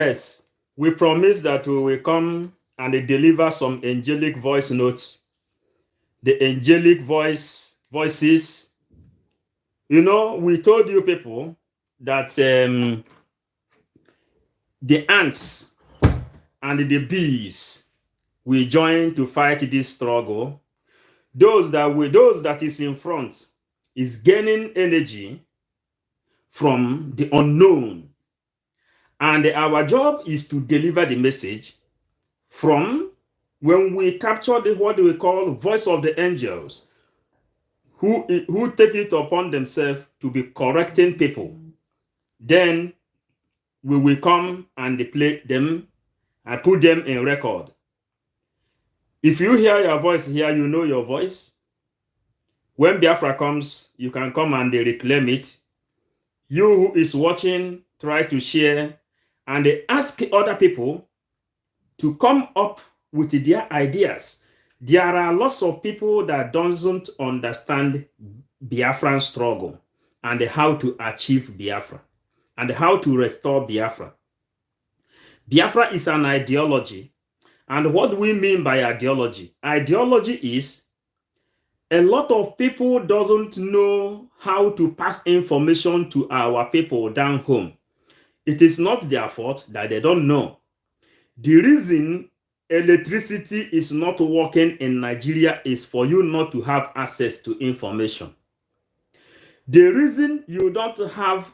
Yes, we promise that we will come and deliver some angelic voice notes. The angelic voices. You know, we told you people that the ants and the bees will join to fight this struggle. Those that is in front is gaining energy from the unknown, and our job is to deliver the message from when we capture what we call voice of the angels, who take it upon themselves to be correcting people. Then we will come and play them and put them in record. If you hear your voice here, you know your voice. When Biafra comes, you can come and reclaim it. You who is watching, try to share and ask other people to come up with their ideas. There are lots of people that doesn't understand Biafran struggle and how to achieve Biafra and how to restore Biafra. Biafra is an ideology. And what do we mean by ideology? Ideology is a lot of people doesn't know how to pass information to our people down home. It is not their fault that they don't know. The reason electricity is not working in Nigeria is for you not to have access to information. The reason you don't have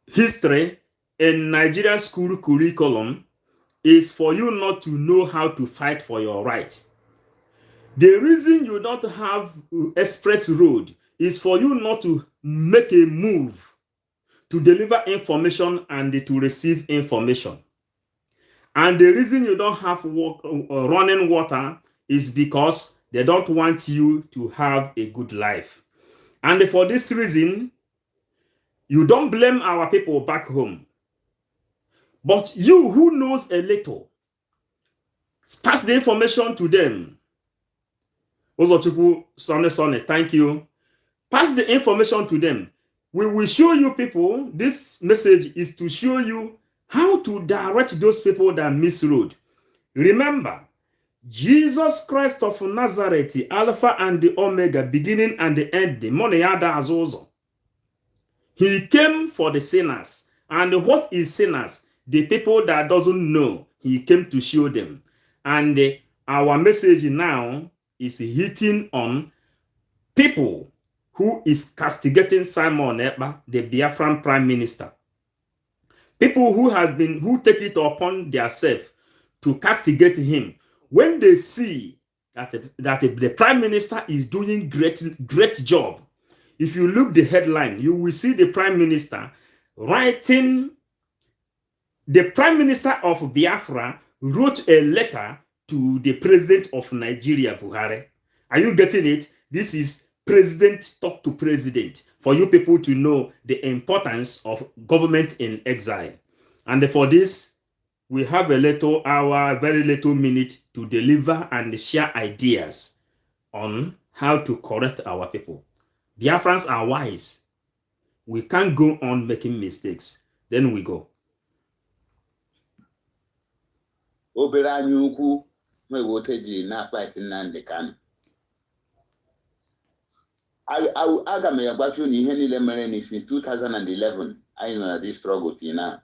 history in Nigerian school curriculum is for you not to know how to fight for your right. The reason you don't have express road is for you not to make a move to deliver information and to receive information. And the reason you don't have running water is because they don't want you to have a good life. And for this reason, you don't blame our people back home. But you who knows a little, pass the information to them. Ozochukwu, Sonny, thank you. Pass the information to them. We will show you people, this message is to show you how to direct those people that misroad. Remember, Jesus Christ of Nazareth, Alpha and the Omega, beginning and the end, the Moneyada Azozo. He came for the sinners. And what is sinners? The people that doesn't know. He came to show them. And our message now is hitting on people who is castigating Simon Ekpa, the Biafran Prime Minister. People who take it upon themselves to castigate him. When they see that the Prime Minister is doing great job, if you look the headline, you will see the Prime Minister writing. The Prime Minister of Biafra wrote a letter to the President of Nigeria, Buhari. Are you getting it? This is President talk to President, for you people to know the importance of government in exile. And for this, we have a little hour, very little minute to deliver and share ideas on how to correct our people. Biafrans are wise. We can't go on making mistakes. Then we go. Obere anyị ukwu mewote ji na fight Nnamdi Kanu. Aga m agbachu na ihe niile mere ni since 2011 anyị nọ na this struggle till now.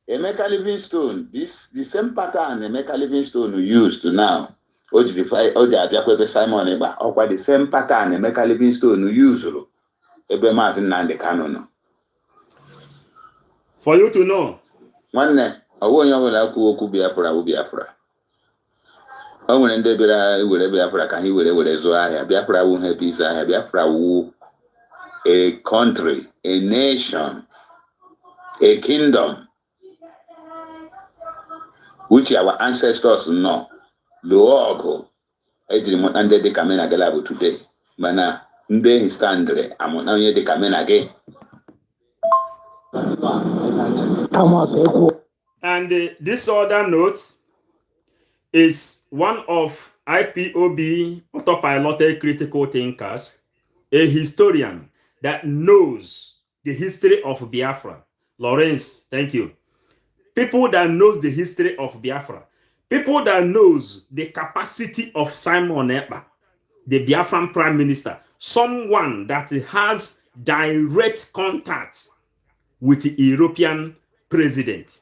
Emeka Livingstone, the same pattern Emeka Livingstone used to now. O ji abịakwa ebe Simon Ekpa, ọkwa the same pattern Emeka Livingstone used ebe Maazị Nnamdi Kanu nọ. For you to know. Nwanne, ọwụ onye ọbụla akwu okwu Biafra bụ Biafra. O nwere ndị bịara were Biafra ka ha were zụọ ahịa. Biafra wụ ha ebe ịzụ ahịa. Biafra wụ a country, a nation, a kingdom, which our ancestors know. Lụọ ọgụ ejiri mụta ndị dị ka mena gị labụ today. Mana ndị ehi standre amụta onye dị ka mena gị. And this other note is one of IPOB autopiloted critical thinkers, a historian that knows the history of Biafra. Lawrence, thank you. People that knows the history of Biafra. People that knows the capacity of Simon Ekpa, the Biafran Prime Minister. Someone that has direct contact with the European president.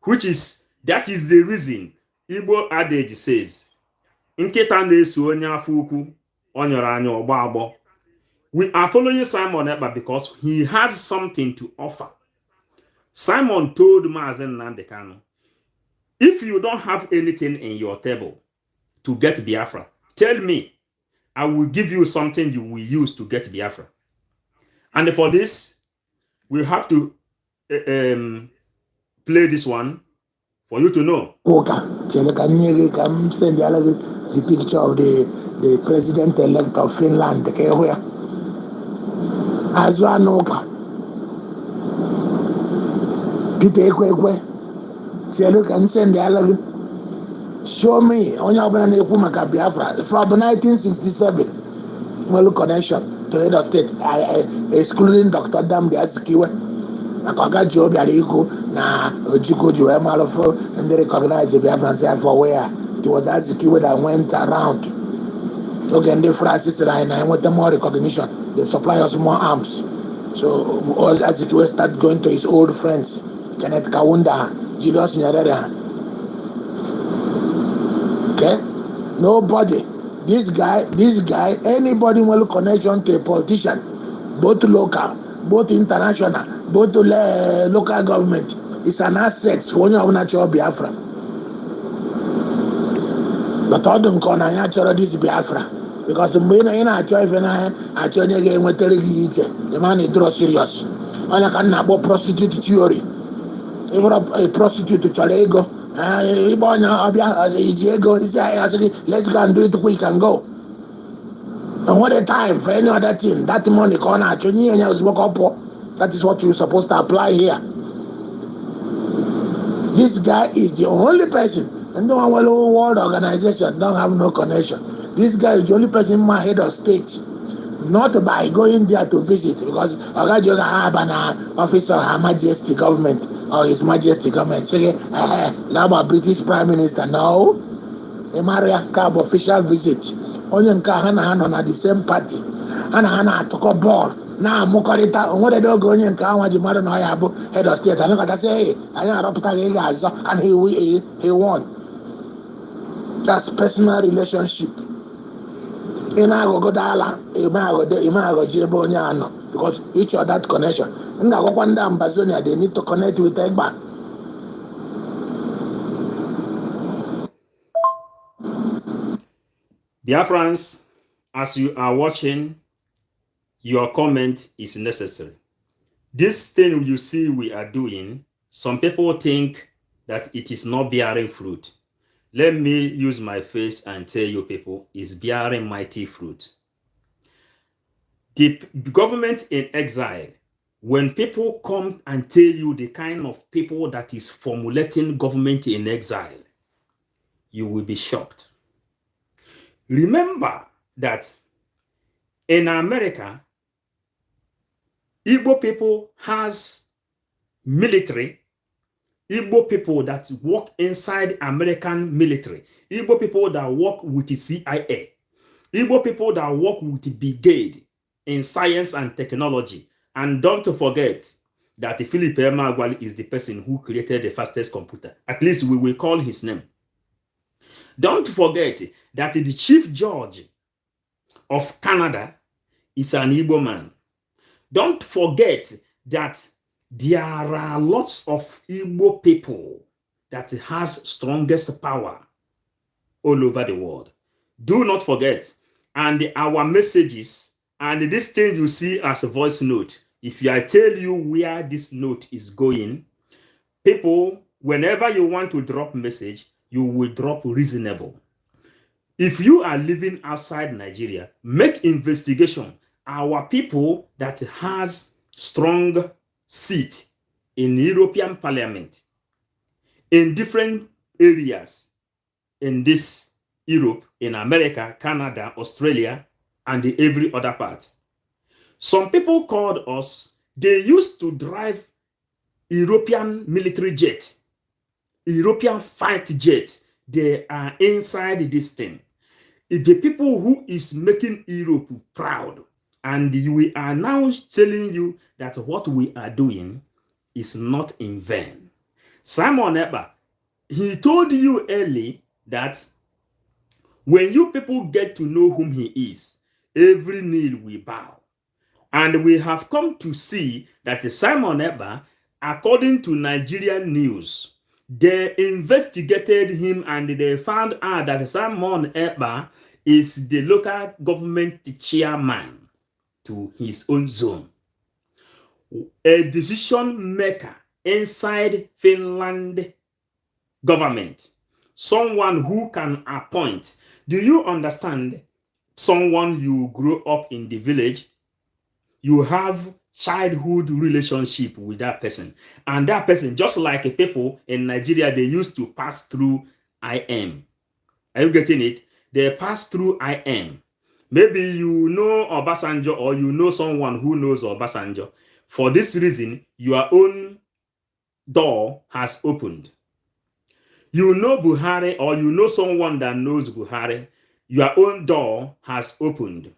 That is the reason Igbo adage says, nkịta na-eso onye afọ ukwu ọ nyọrọ anya ọgbọ agbọ. We are following Simon Ekpa because he has something to offer. Simon told Mazen Nnamdi Kanu, if you don't have anything in your table to get Biafra, tell me, I will give you something you will use to get Biafra. And for this, we have to play this one for you to know. Send the picture of the president-elect of Finland. As you know, can send the show me on your Biafra from 1967. Well, connection to the state, excluding Dr. Damdi Azikiwe. Akagajo Biariko na Ojiko Juemalofo, and they recognize the Biafrans for where it was Azikiwe that went around. Look, and the Francis and I want more recognition. They supply us more arms. So Azikiwe start going to his old friends, Kenneth Kaunda, Julius Nyerere. Okay? Nobody. This guy, anybody will connection to a politician, both local, both international, both to local government, it's an asset for your natural Biafra. But I don't call natural this Biafra because the main I try if I try again with the man is draw serious. And I can about prostitute theory. Even a prostitute to Chalego. Let's go and do it quick and go. And what a time for any other thing. That money corner, that is what you're supposed to apply here. This guy is the only person, and the whole world organization don't have no connection. This guy is the only person in my head of state. Not by going there to visit, because I just have an office of Her Majesty government or His Majesty government. Say, now about British Prime Minister. No, a Maria Cab official visit. Only in Kahana on the same party. Hana took a ball. Now, Mokorita, what they do going in Kawa, the mother, head of state. I look at that, say, I know and he won. That's personal relationship. Because each of that connection. They need to connect with Egba. Biafrans, as you are watching, your comment is necessary. This thing you see we are doing, some people think that it is not bearing fruit. Let me use my face and tell you people, it's bearing mighty fruit. The government in exile, when people come and tell you the kind of people that is formulating government in exile, you will be shocked. Remember that in America, Igbo people has military, Igbo people that work inside American military, Igbo people that work with the CIA, Igbo people that work with the brigade in science and technology. And don't forget that Philip Emeagwali is the person who created the fastest computer. At least we will call his name. Don't forget that the chief judge of Canada is an Igbo man. Don't forget that there are lots of Igbo people that has strongest power all over the world. Do not forget. And our messages and this thing you see as a voice note, if I tell you where this note is going, people, whenever you want to drop message, you will drop reasonable. If you are living outside Nigeria, make investigation. Our people that has strong seat in European Parliament, in different areas in this Europe, in America, Canada, Australia, and every other part. Some people called us They used to drive European military jets, European fight jets. They are inside this thing. The people who is making Europe proud, and we are now telling you that what we are doing is not in vain. Simon Ekpa, he told you early that when you people get to know whom he is, every knee will bow. And we have come to see that Simon Ekpa, according to Nigerian news, they investigated him and they found out that Simon Ekpa is the local government chairman to his own zone, a decision maker inside Finland government, someone who can appoint. Do you understand? Someone you grow up in the village, you have childhood relationship with that person, and that person, just like people in Nigeria, they used to pass through IM. Are you getting it? They pass through IM. Maybe you know Obasanjo, or you know someone who knows Obasanjo. For this reason, your own door has opened. You know Buhari, or you know someone that knows Buhari, your own door has opened.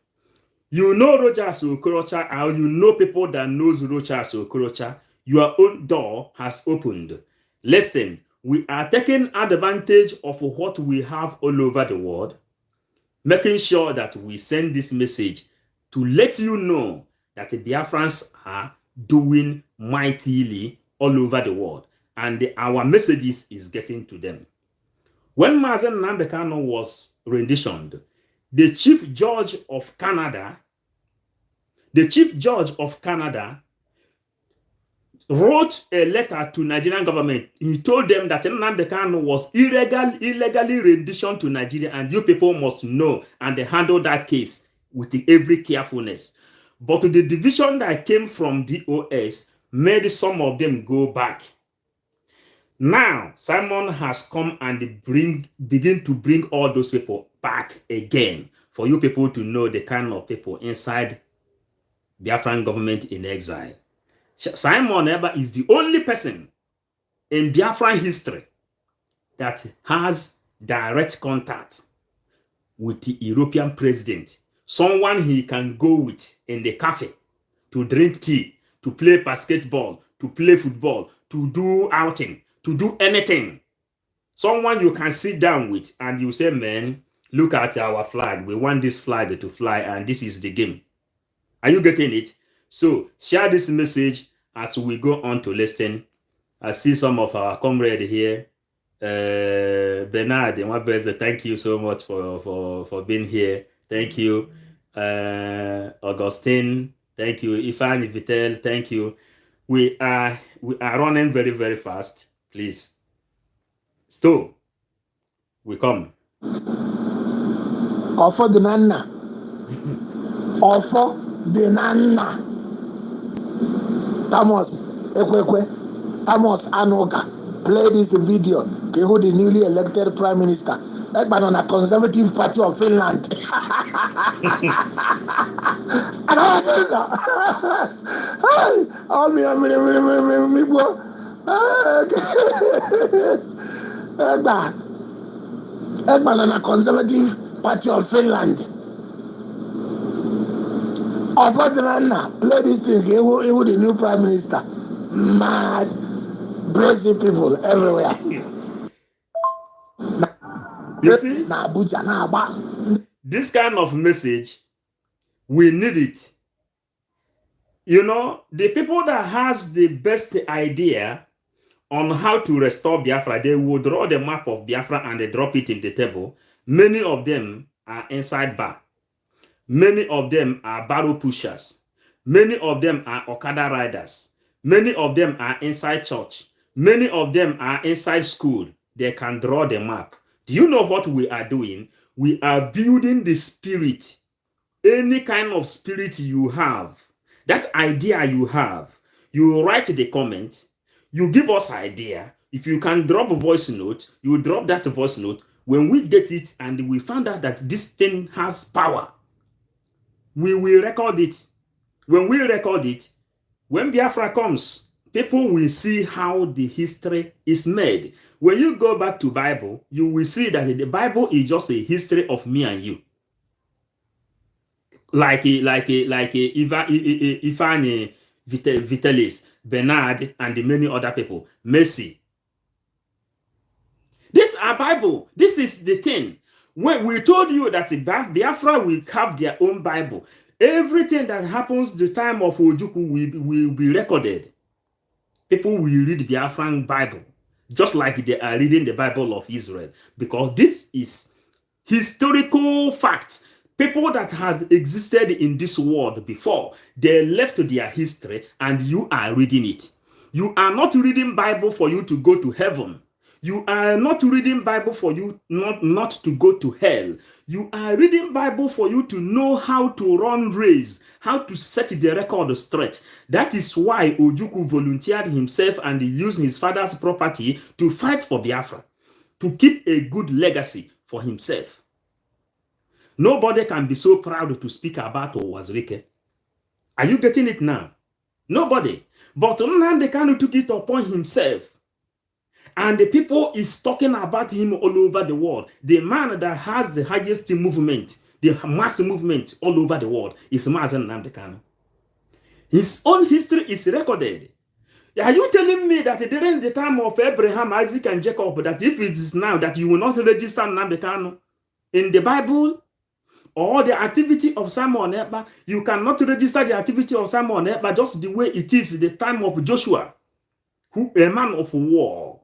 You know Rochas Okorocha, or you know people that knows Rochas Okorocha, your own door has opened. Listen, we are taking advantage of what we have all over the world, making sure that we send this message to let you know that the Biafrans are doing mightily all over the world, and our messages is getting to them. When Mazen Nnamdi Kanu was renditioned, the Chief Judge of Canada wrote a letter to Nigerian government. He told them that Nnamdi Kanu was illegally renditioned to Nigeria, and you people must know and handle that case with every carefulness. But the division that came from DOS made some of them go back. Now, Simon has come and begin to bring all those people back again for you people to know the kind of people inside Biafran government in exile. Simon Ekpa is the only person in Biafran history that has direct contact with the European president, someone he can go with in the cafe to drink tea, to play basketball, to play football, to do outing, to do anything. Someone you can sit down with and you say, man, look at our flag. We want this flag to fly, and this is the game. Are you getting it? So share this message as we go on to listen. I see some of our comrades here. Bernard, thank you so much for being here. Thank you. Augustine, thank you. Ifan Vitel, thank you. We are running very, very fast. Please. So, we come. Offer the nana. Offer the nana. Thomas Ekwekwe, Thomas Anoka, play this video. Who the newly elected Prime Minister. Ekpa on a Conservative Party of Finland. Ekpa on a Conservative Party of Finland. Play this thing. Who the new Prime Minister. Mad, crazy people everywhere. You see, this kind of message, we need it. You know, the people that has the best idea on how to restore Biafra, they will draw the map of Biafra and they drop it in the table. Many of them are inside bar. Many of them are barrel pushers. Many of them are Okada riders. Many of them are inside church. Many of them are inside school. They can draw the map. Do you know what we are doing? We are building the spirit. Any kind of spirit you have, that idea you have, you write the comment, you give us idea. If you can drop a voice note, you drop that voice note. When we get it and we find out that this thing has power, we will record it. When we record it, When Biafra comes, people will see how the history is made. When you go back to Bible, you will see that the Bible is just a history of me and you. Like Ifani, Vitalis, Bernard, and many other people. Messi. This is our Bible. This is the thing. When we told you that Biafra will have their own Bible, everything that happens the time of Ojukwu will be recorded. People will read Biafran Bible just like they are reading the Bible of Israel, because this is historical fact. People that has existed in this world before, they left their history and you are reading it. You are not reading Bible for you to go to heaven. You are not reading Bible for you not to go to hell. You are reading Bible for you to know how to run race, how to set the record straight. That is why Ojukwu volunteered himself and used his father's property to fight for Biafra, to keep a good legacy for himself. Nobody can be so proud to speak about Owazirike. Are you getting it now? Nobody. But Nnamdi Kanu took it upon himself. And the people is talking about him all over the world. The man that has the highest movement, the mass movement all over the world is Mazen Nnamdi Kanu. His own history is recorded. Are you telling me that during the time of Abraham, Isaac, and Jacob, that if it is now that you will not register Nnamdi Kanu in the Bible, or the activity of Simon Ekpa, you cannot register the activity of Simon Ekpa just the way it is the time of Joshua, who a man of war.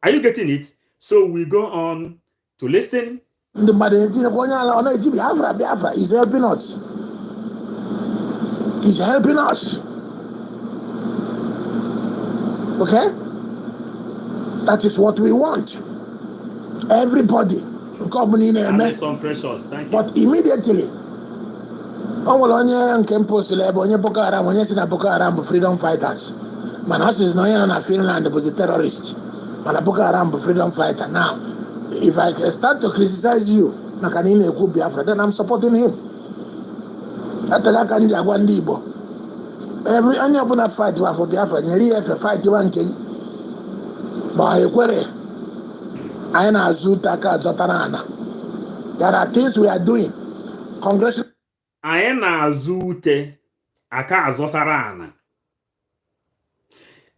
Are you getting it? So we go on to listen. The Biafra is helping us. He's helping us. Okay? That is what we want. Everybody. And some precious. Thank you. But immediately, Boko Haram freedom fighters. Manas is no in Finland was a terrorist. Boko Haram freedom fighter. Now, if I start to criticize you, then I'm supporting him. Every any fight for Biafra, you fight one king. There are things we are doing. Congressional.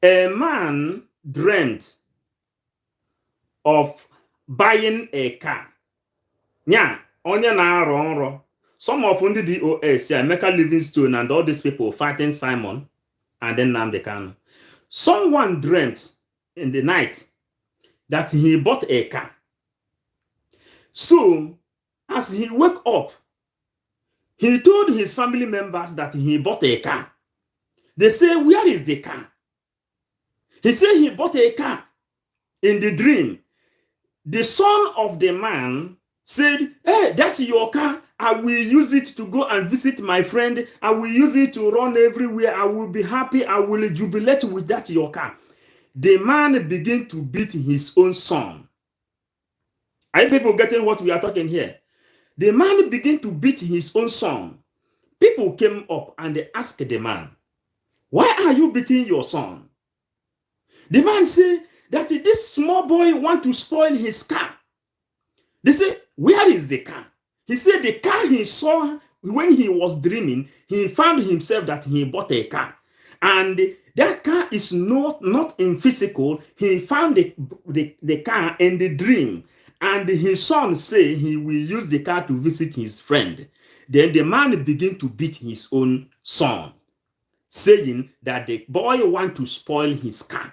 A man dreamt of buying a car. Nya, onye na-arụ ọrụ. Some of the DOS, Emeka Livingstone, and all these people fighting Simon and then Nnamdi Kanu. Someone dreamt in the night that he bought a car. So, as he woke up, he told his family members that he bought a car. They say, where is the car? He said he bought a car. In the dream, the son of the man said, hey, that's your car. I will use it to go and visit my friend. I will use it to run everywhere. I will be happy. I will jubilate with that your car. The man began to beat his own son. Are you people getting what we are talking here? The man began to beat his own son. People came up and they asked the man, why are you beating your son? The man said that this small boy wants to spoil his car. They say, where is the car? He said the car he saw when he was dreaming, he found himself that he bought a car. And that car is not in physical. He found the car in the dream. And his son say he will use the car to visit his friend. Then the man began to beat his own son, saying that the boy wants to spoil his car.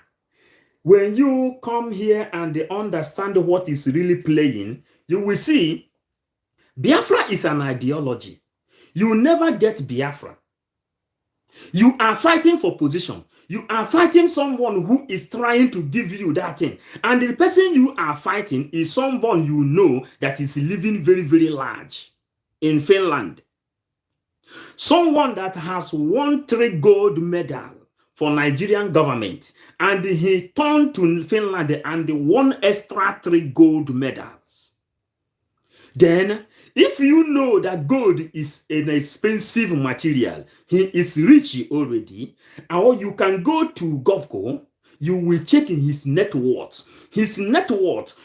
When you come here and understand what is really playing, you will see Biafra is an ideology. You never get Biafra. You are fighting for position. You are fighting someone who is trying to give you that thing. And the person you are fighting is someone you know that is living very, very large in Finland. Someone that has won 3 gold medals for Nigerian government. And he turned to Finland and won extra 3 gold medals. Then, if you know that gold is an expensive material, he is rich already, or you can go to Govco, you will check his net worth. His net worth,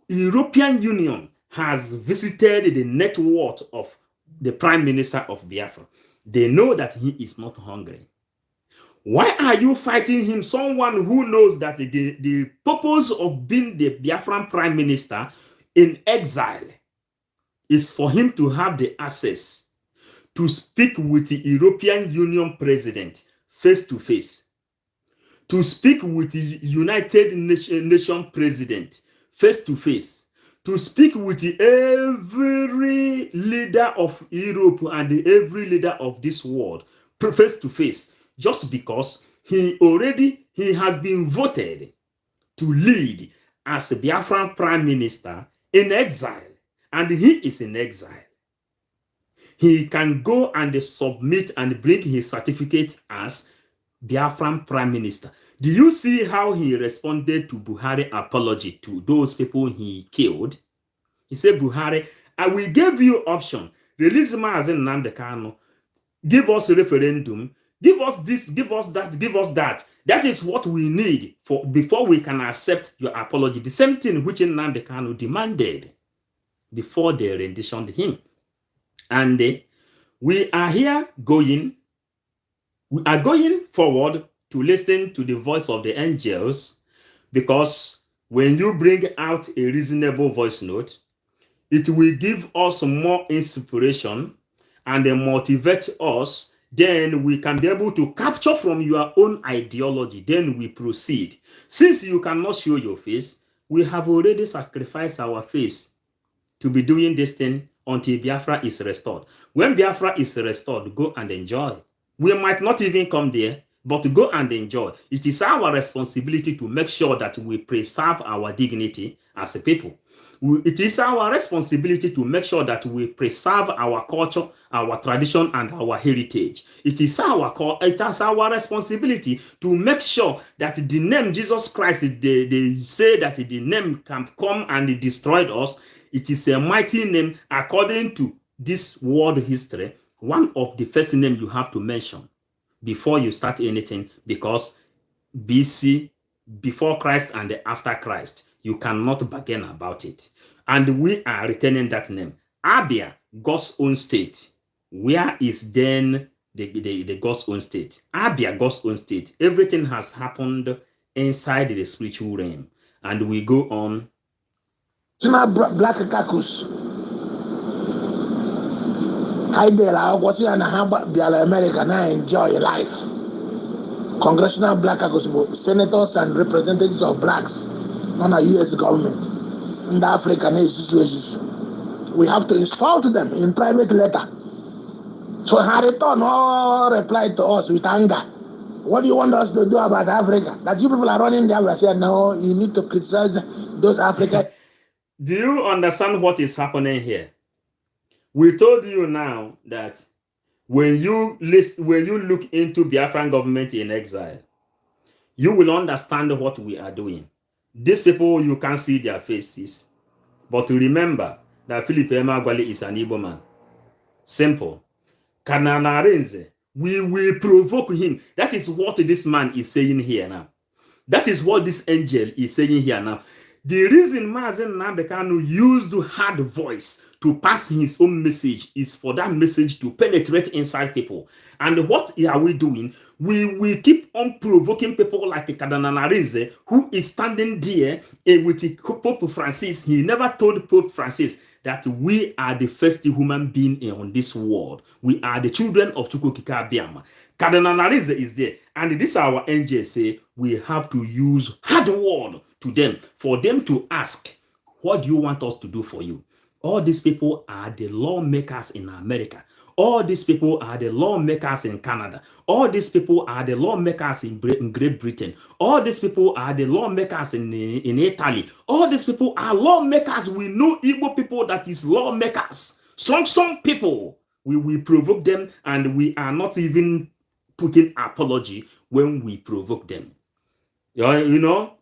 European Union has visited the net worth of the Prime Minister of Biafra. They know that he is not hungry. Why are you fighting him? Someone who knows that the purpose of being the Biafran Prime Minister in exile is for him to have the access to speak with the European Union president face to face, to speak with the United Nations president face to face, to speak with every leader of Europe and every leader of this world face to face, just because he has been voted to lead as a Biafran prime minister in exile, and he is in exile. He can go and submit and bring his certificate as Biafran prime minister. Do you see how he responded to Buhari apology to those people he killed? He said, Buhari, I will give you option. Release Mazen Nnamdi Kanu. Give us a referendum. Give us this, give us that, give us that. That is what we need for before we can accept your apology. The same thing which Nnamdi Kanu demanded before they renditioned him. And we are here going forward to listen to the voice of the angels, because when you bring out a reasonable voice note, it will give us more inspiration and motivate us. Then we can be able to capture from your own ideology. Then we proceed. Since you cannot show your face, we have already sacrificed our face to be doing this thing until Biafra is restored. When Biafra is restored, go and enjoy. We might not even come there, but go and enjoy. It is our responsibility to make sure that we preserve our dignity as a people. It is our responsibility to make sure that we preserve our culture, our tradition, and our heritage. It is our responsibility to make sure that the name Jesus Christ, they say that the name can come and destroy us. It is a mighty name according to this world history. One of the first names you have to mention before you start anything, because BC, before Christ and after Christ, you cannot bargain about it. And we are returning that name. Abia, God's own state. Where is then the God's own state? Abia, God's own state. Everything has happened inside the spiritual realm. And we go on. Black caucus. I did. I was in America now. Enjoy life. Congressional Black caucus, senators and representatives of blacks, not a U.S. government. In the African issues, we have to insult them in private letter. So Harriton all replied to us with anger. What do you want us to do about Africa? That you people are running there. We said, no, you need to criticize those Africans. Do you understand what is happening here? We told you now that when you look into Biafran government in exile, you will understand what we are doing. These people, you can't see their faces. But remember that Philip Emeagwali is an Igbo man. Simple. Kananarenze, we will provoke him. That is what this man is saying here now. That is what this angel is saying here now. The reason Mazen Nnamdi Kanu used hard voice to pass his own message is for that message to penetrate inside people. And what are we doing? We keep on provoking people like Kadananareze, who is standing there with Pope Francis. He never told Pope Francis that we are the first human being on this world. We are the children of Chukwukika Biama. Kadananareze is there. And this our angels say we have to use hard word to them for them to ask, what do you want us to do for you? All these people are the lawmakers in America. All these people are the lawmakers in Canada. All these people are the lawmakers in Great Britain. All these people are the lawmakers in Italy. All these people are lawmakers. We know Igbo people that is lawmakers. Some people, we provoke them, and we are not even putting apology when we provoke them. You know?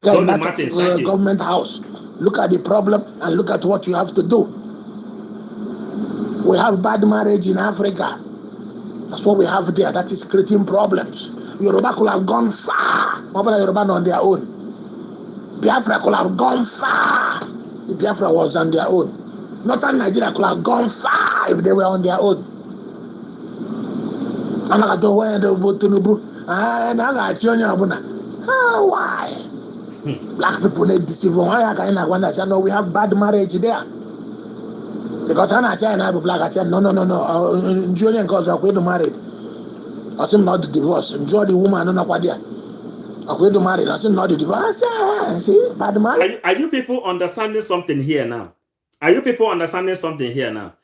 Tony Martins, thank you. Government house. Look at the problem and look at what you have to do. We have bad marriage in Africa. That's what we have there. That is creating problems. Yoruba could have gone far. Mobile Yoruba on their own. Biafra could have gone far if Biafra was on their own. Northern Nigeria could have gone far if they were on their own. And I got to wear the Tinubu. And I got you. Why? Black people need deceive. Why I can't want to say no? We have bad marriage there. Because I say I have black. I said no. Julian cause I quit to marry. I said not the divorce. Enjoy the woman. I don't know what there. I quit to marry. I said not the divorce. I say see bad marriage. Are you people understanding something here now? Are you people understanding something here now?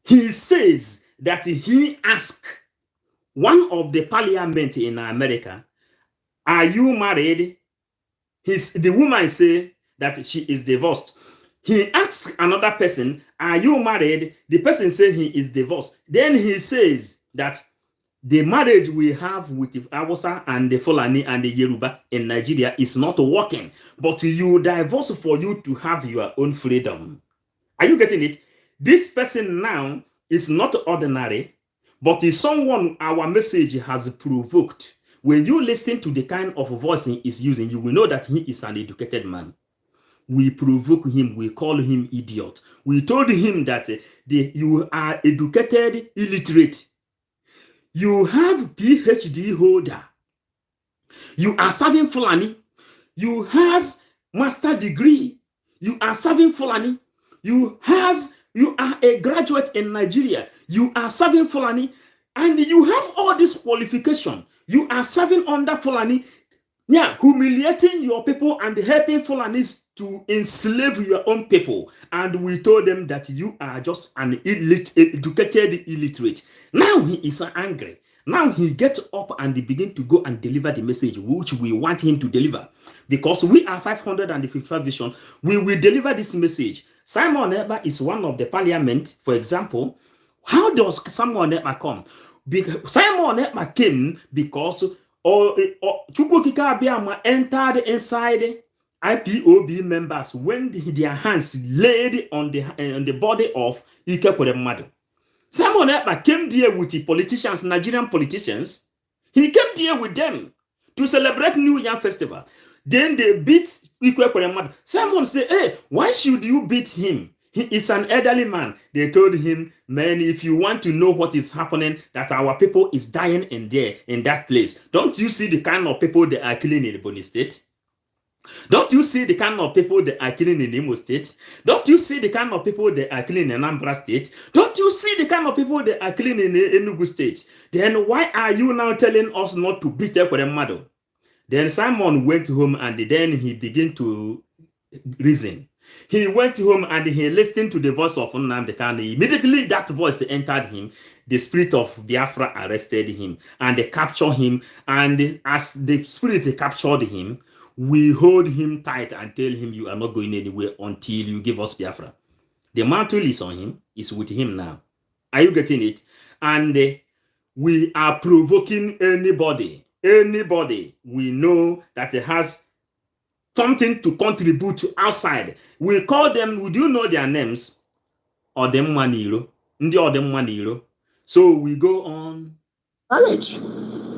He says that he asked one of the parliament in America, "Are you married?" The woman say that she is divorced. He asks another person, "Are you married?" The person say he is divorced. Then he says that the marriage we have with the Hausa and the Fulani and the Yoruba in Nigeria is not working, but you divorce for you to have your own freedom. Are you getting it? This person now is not ordinary, but is someone our message has provoked. When you listen to the kind of voice he is using, you will know that he is an educated man. We provoke him, we call him idiot. We told him that you are educated, illiterate. You have PhD holder. You are serving Fulani. You has master degree. You are serving Fulani. You are a graduate in Nigeria. You are serving Fulani. And you have all this qualification. You are serving under Fulani. Yeah, humiliating your people and helping Fulanis to enslave your own people. And we told them that you are just an educated illiterate. Now he is angry. Now he gets up and begin to go and deliver the message which we want him to deliver. Because we are 555 Vision, we will deliver this message. Simon Ekpa is one of the parliament, for example. How does Simon Ekpa come? Simon Ekpa came because Chukwukika Abiyama entered inside IPOB members when their hands laid on the body of Ike Kweremadu. Simon Ekpa came there with the politicians, Nigerian politicians. He came there with them to celebrate New Year festival. Then they beat Ike Kweremadu. Simon said, "Hey, why should you beat him? He is an elderly man." They told him, "Man, if you want to know what is happening, that our people is dying in that place. Don't you see the kind of people they are killing in the Bonny State? Don't you see the kind of people they are killing in Imo State? Don't you see the kind of people they are killing in Anambra State? Don't you see the kind of people they are killing in Enugu State? Then why are you now telling us not to beat Ekweremadu?" Then Simon went home and then he began to reason. He went home and he listened to the voice of Nnamdi Kanu. Immediately that voice entered him. The spirit of Biafra arrested him and they captured him. And as the spirit captured him, we hold him tight and tell him, "You are not going anywhere until you give us Biafra." The mantle is on him, is with him now. Are you getting it? And we are provoking anybody we know that has something to contribute to outside. We call them, would you know their names? Odemmaniro. So we go on. Marriage.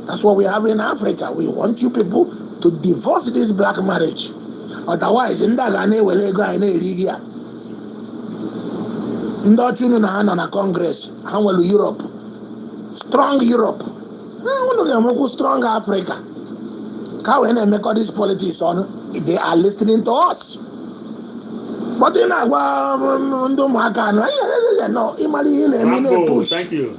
That's what we have in Africa. We want you people to divorce this black marriage. Otherwise, in that Ghana will go in Area. In that you know na Congress, how will Europe? Strong Europe. Strong Africa. How when they make all these politics on, they are listening to us. But in Rambo, thank you.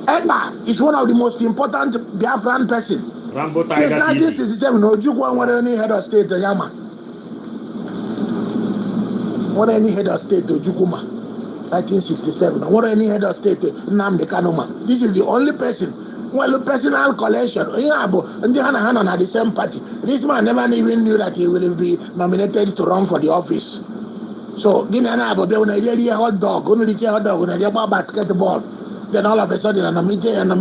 Ekpa is one of the most important Biafran person. Rambo Since Tiger TV. 1967, no Ojukwu want any head of state to Yama. What any head of state to Ojukwu 1967. What any head of state to Nnamdi Kanu. This is the only person. Well, personal collection. Yeah, but and they are the same party. This man never even knew that he will be nominated to run for the office. So, Guinea Abo, they will hot dog, only the hot dog, when they basketball. Then all of a sudden, I'm nominated and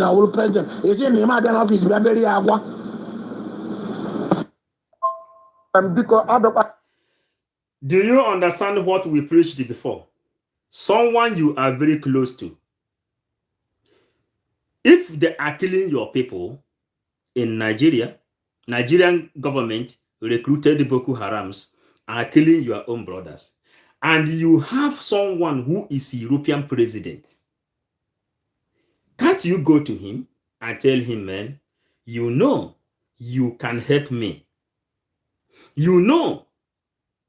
I will president. Is in the Madden office, very agua. Do you understand what we preached before? Someone you are very close to. If they are killing your people in Nigeria, Nigerian government recruited Boko Harams are killing your own brothers, and you have someone who is European president, can't you go to him and tell him, man, you know you can help me. You know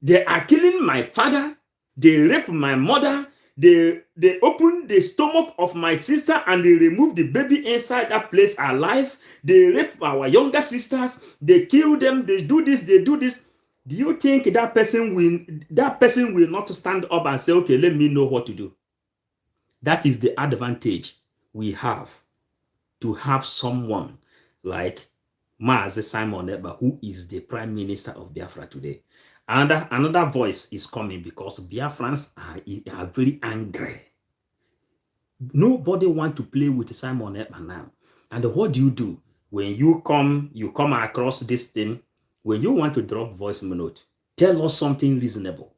they are killing my father, they rape my mother, they open the stomach of my sister and they remove the baby inside that place alive. They rape our younger sisters, they kill them, they do this, they do this. Do you think that person will not stand up and say, okay, let me know what to do? That is the advantage we have, to have someone like Mazi Simon Ekpa, who is the Prime Minister of Biafra today. Another voice is coming because Biafrans are very angry. Nobody wants to play with Simon Ekpa now. And what do? When you come across this thing, when you want to drop voice note, tell us something reasonable.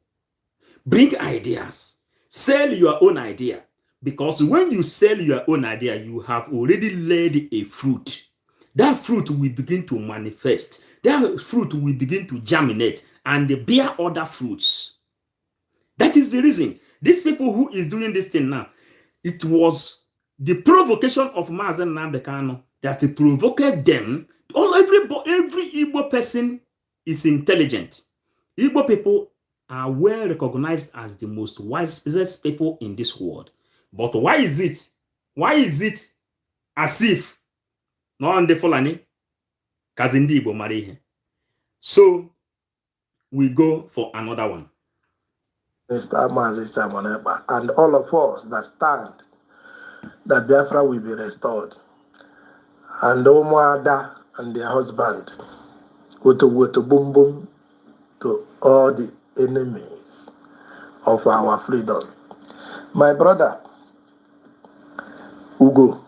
Bring ideas. Sell your own idea. Because when you sell your own idea, you have already laid a fruit. That fruit will begin to manifest. That fruit will begin to germinate and bear other fruits. That is the reason. These people who is doing this thing now, it was the provocation of Mazi Nnamdi Kanu that provoked them. Every Igbo person is intelligent. Igbo people are well recognized as the most wisest people in this world. But why is it? Why is it as if no on the Fulani Kazindi Igbo mari? So we go for another one. Mr. Mazi Simon Ekpa, and all of us that stand that Biafra will be restored. And Omoada and their husband with a boom boom to all the enemies of our freedom. My brother, Ugo,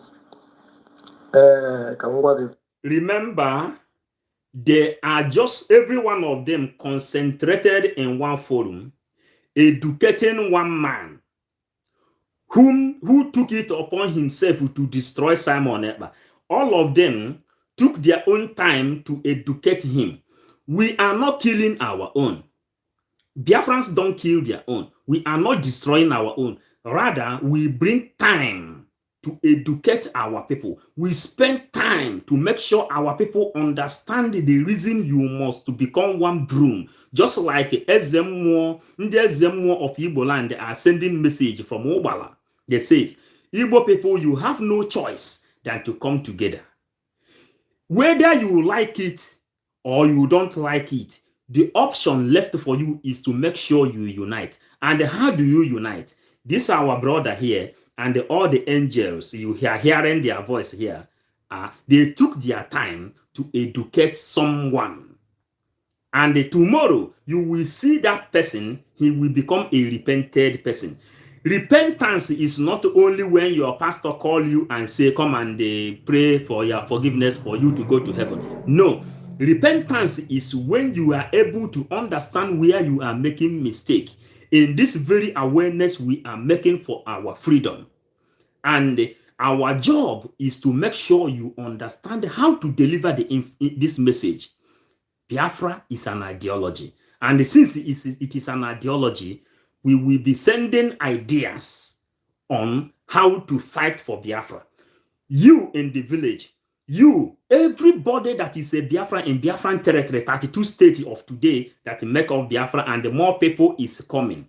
remember, they are just every one of them concentrated in one forum, educating one man who took it upon himself to destroy Simon Ekpa. All of them took their own time to educate him. We are not killing our own. Biafrans don't kill their own. We are not destroying our own. Rather, we bring time to educate our people. We spend time to make sure our people understand the reason you must to become one broom. Just like Ezemo of Igbo land are sending message from Obala. They say, Igbo people, you have no choice than to come together. Whether you like it or you don't like it, the option left for you is to make sure you unite. And how do you unite? This our brother here and all the angels, you are hearing their voice here. They took their time to educate someone. And tomorrow, you will see that person, he will become a repented person. Repentance is not only when your pastor call you and say, come and pray for your forgiveness for you to go to heaven. No. Repentance is when you are able to understand where you are making mistake. In this very awareness we are making for our freedom. And our job is to make sure you understand how to deliver this message. Biafra is an ideology. And since it is an ideology, we will be sending ideas on how to fight for Biafra. You in the village, everybody that is a Biafra in Biafran territory, 32 states of today that make up Biafra, and the more people is coming.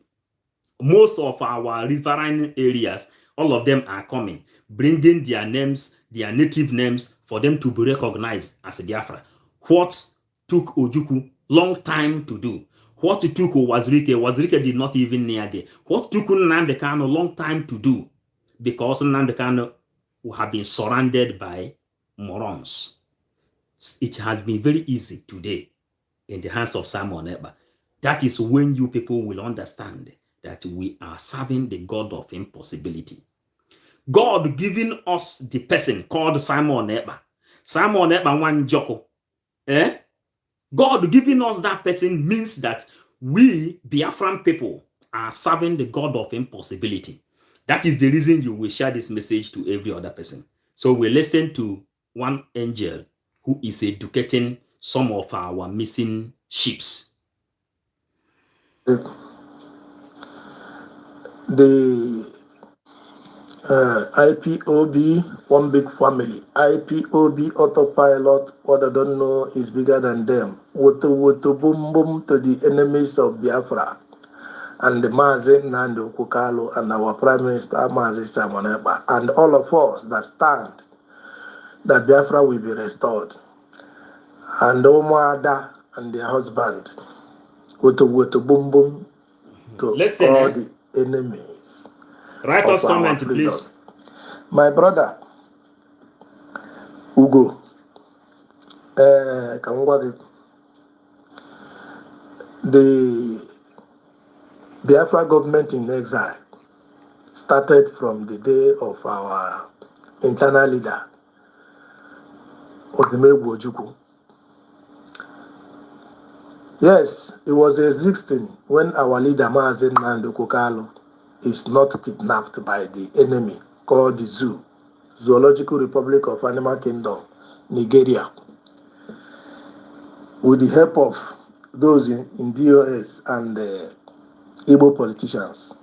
Most of our riverine areas, all of them are coming, bringing their names, their native names, for them to be recognized as a Biafra. What took Ojukwu long time to do? What took Wazirike did not even near there. What took Nnamdi Kanu long time to do? Because Nnamdi Kanu have been surrounded by morons. It has been very easy today in the hands of Simon Ekpa. That is when you people will understand that we are serving the God of impossibility. God giving us the person called Simon Ekpa. Simon Ekpa Wanjoko. God giving us that person means that we, Biafran people, are serving the God of impossibility. That is the reason you will share this message to every other person. So we listen to one angel who is educating some of our missing sheep. The IPOB, one big family. IPOB autopilot, what I don't know is bigger than them. Woto woto boom boom to the enemies of Biafra. And the Mazen Nando Kukalo and our Prime Minister Mazi Samoneba and all of us that stand that Biafra will be restored. And Omoada and their husband, Woto woto boom boom to Listen, all the enemies. Write us comment, please. My brother, Ugo, the Biafra government in exile started from the day of our internal leader, Odimegwu Ojukwu. Yes, it was existing when our leader, Mazen Nando Kukalo, is not kidnapped by the enemy called the Zoo, Zoological Republic of Animal Kingdom, Nigeria, with the help of those in DOS and Igbo politicians.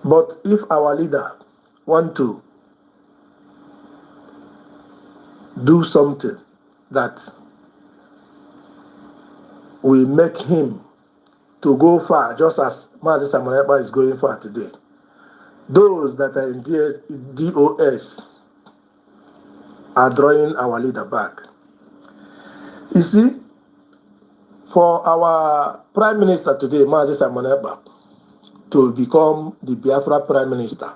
But if our leader want to do something that will make him to go far, just as Mazi Samoneba is going far today, those that are in DOS are drawing our leader back. You see, for our Prime Minister today, Mazi Samoneba, to become the Biafra Prime Minister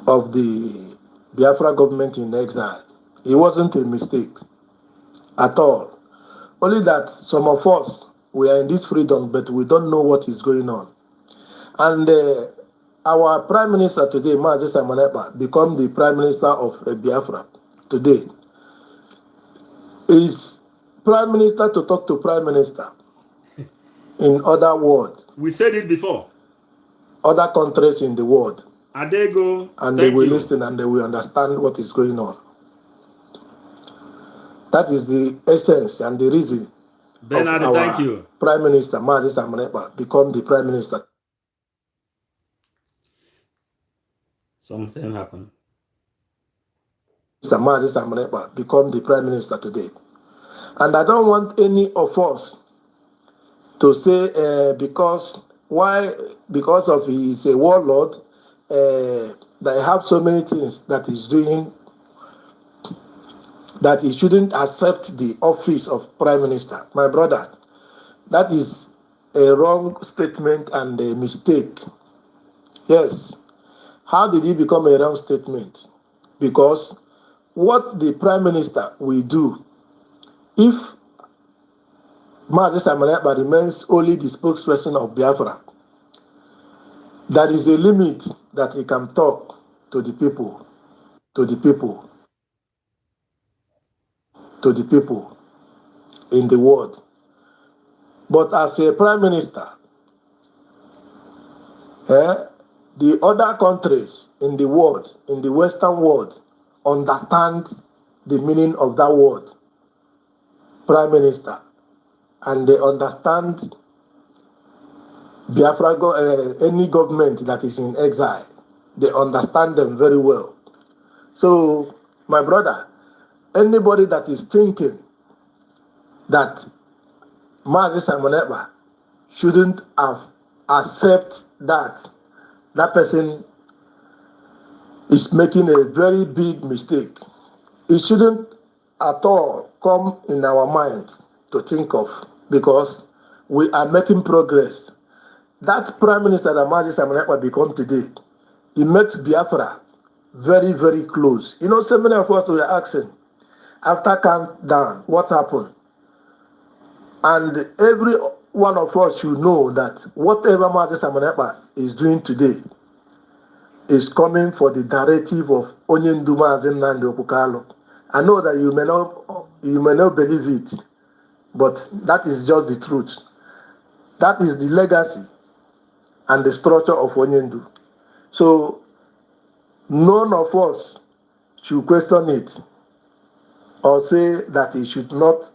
of the Biafra government in exile, it wasn't a mistake at all. Only that some of us, we are in this freedom, but we don't know what is going on. And our Prime Minister today, Mazi Samoneba, become the Prime Minister of Biafra today. Is Prime Minister to talk to Prime Minister. In other words, we said it before. Other countries in the world, Adego, and they will listen and they will understand what is going on. That is the essence and the reason Bernard, of our thank you. Prime Minister Mazi Samoneba become the Prime Minister. Something happened. Mr. Mazi Samoneba become the Prime Minister today. And I don't want any of us to say because of he is a warlord, that have so many things that he's doing, that he shouldn't accept the office of Prime Minister. My brother, that is a wrong statement and a mistake. Yes. How did he become a wrong statement? Because what the Prime Minister will do, if Mazi Samoneba remains only the spokesperson of Biafra, there is a limit that he can talk to the people in the world. But as a Prime Minister, the other countries in the world, in the Western world, understand the meaning of that word, Prime Minister, and they understand Biafra, any government that is in exile, they understand them very well. So, my brother, anybody that is thinking that Mazi Samoneba shouldn't have accept that person is making a very big mistake. It shouldn't at all come in our mind to think of, because we are making progress. That Prime Minister that Mazi Samoneba become today, he makes Biafra very, very close. You know, so many of us were asking, after countdown, what happened? And every one of us should know that whatever Mazi Samoneba is doing today is coming for the directive of Onyendu Mazi Nnamdi Okukalo. I know that you may not you may not believe it, but that is just the truth. That is the legacy and the structure of Onyendu. So none of us should question it or say that he should not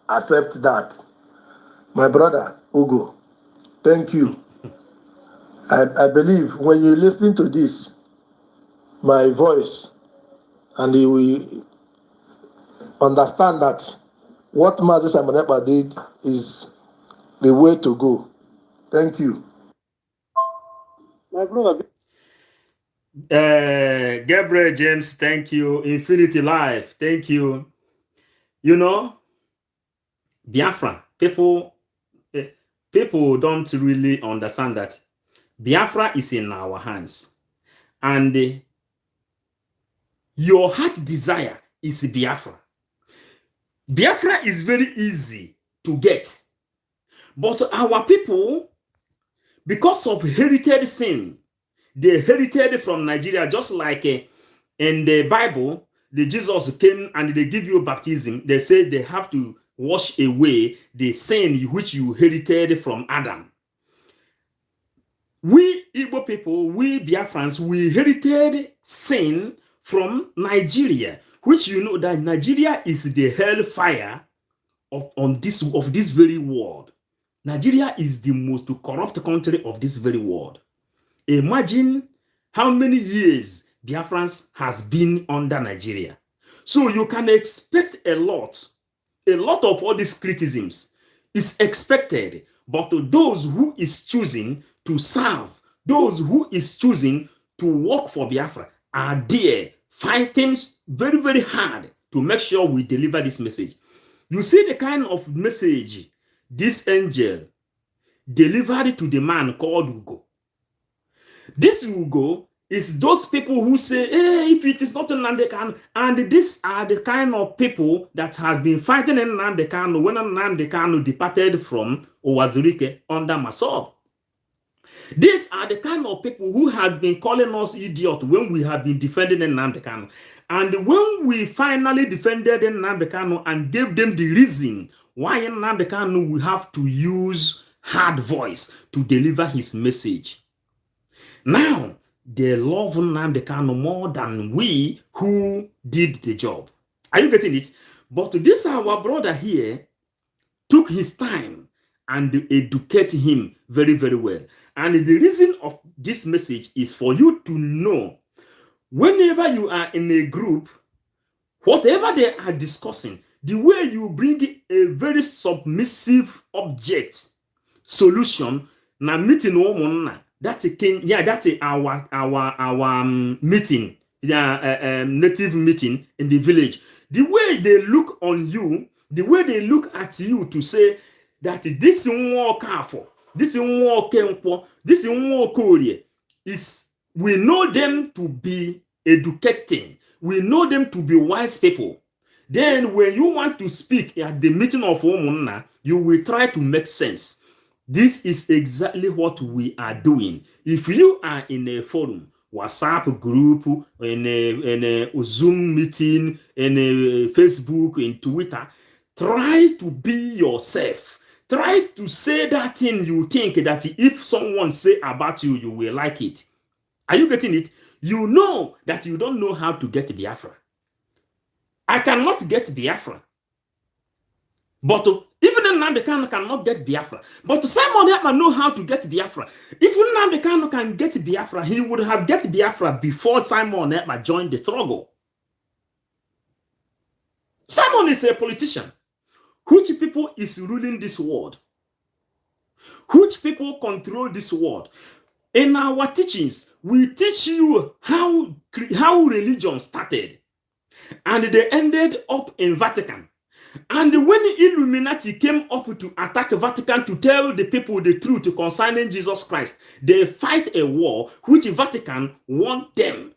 accept that. My brother, Ugo, thank you. I believe when you listen to this, my voice, and you will understand that what Mazi Simonepa did is the way to go. Thank you. My brother. Gabriel James, thank you. Infinity Life, thank you. You know, Biafra, people don't really understand that Biafra is in our hands. And your heart desire is Biafra. Biafra is very easy to get. But our people, because of heritage sin, they herited from Nigeria, just like in the Bible, the Jesus came and they give you baptism. They say they have to wash away the sin which you herited from Adam. We Igbo people, we Biafrans, we herited sin from Nigeria, which you know that Nigeria is the hellfire of this very world. Nigeria is the most corrupt country of this very world. Imagine how many years Biafrans has been under Nigeria. So you can expect a lot of all these criticisms is expected, but to those who is choosing to serve, those who is choosing to work for Biafra are there fighting very, very hard to make sure we deliver this message. You see the kind of message this angel delivered to the man called Ugo. This Ugo is those people who say, hey, if it is not Nnamdi Kanu, and these are the kind of people that has been fighting in Nnamdi Kanu when Nnamdi Kanu departed from Owazurike under Masor. These are the kind of people who have been calling us idiot when we have been defending Nnamdi Kanu. And when we finally defended Nnamdi Kanu and gave them the reason why Nnamdi Kanu will have to use hard voice to deliver his message, now they love Nnamdi Kanu more than we who did the job. Are you getting it? But this our brother here took his time and educate him very, very well. And the reason of this message is for you to know, whenever you are in a group, whatever they are discussing, the way you bring a very submissive object solution, na meeting woman, that's our meeting, native meeting in the village. The way they look on you, the way they look at you to say that this one careful, this one kenpo, this one korea is, we know them to be educating, we know them to be wise people. Then when you want to speak at the meeting of woman, you will try to make sense. This is exactly what we are doing. If you are in a forum, WhatsApp group, in a Zoom meeting, in a Facebook, in Twitter, try to be yourself. Try to say that thing you think that if someone say about you, you will like it. Are you getting it? You know that you don't know how to get Biafra. I cannot get Biafra. But even Nnamdi Kanu cannot get Biafra. But Simon Ekpa know how to get Biafra. If Nnamdi Kanu can get Biafra, he would have get Biafra before Simon Ekpa joined the struggle. Simon is a politician. Which people is ruling this world? Which people control this world? In our teachings, we teach you how religion started. And they ended up in Vatican. And when Illuminati came up to attack Vatican to tell the people the truth concerning Jesus Christ, they fight a war which Vatican won them.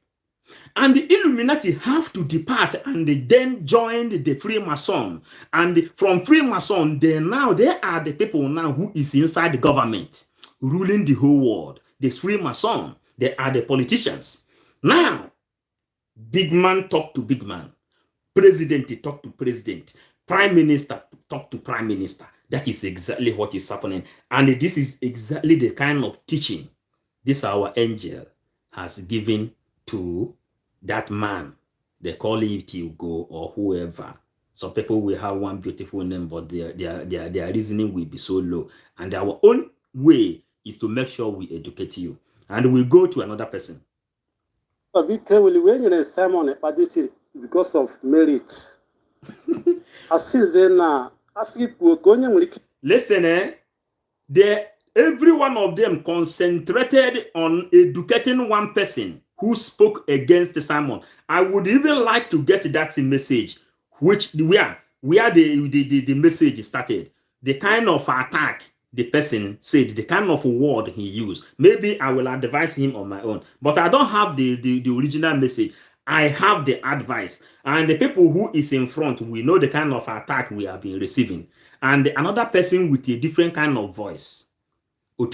And the Illuminati have to depart and they then joined the Freemason. And from Freemason, they are the people now who is inside the government, ruling the whole world. The Freemason, they are the politicians. Now, big man talk to big man. President talk to president. Prime minister talk to prime minister. That is exactly what is happening. And this is exactly the kind of teaching this our angel has given to that man. They call it Hugo or whoever. Some people will have one beautiful name, but their reasoning will be so low. And our own way is to make sure we educate you. And we go to another person. Because of merit. Listen, every one of them concentrated on educating one person who spoke against Simon. I would even like to get that message, which where the message started, the kind of attack the person said, the kind of word he used. Maybe I will advise him on my own, but I don't have the original message. I have the advice, and the people who is in front, we know the kind of attack we have been receiving, and another person with a different kind of voice. And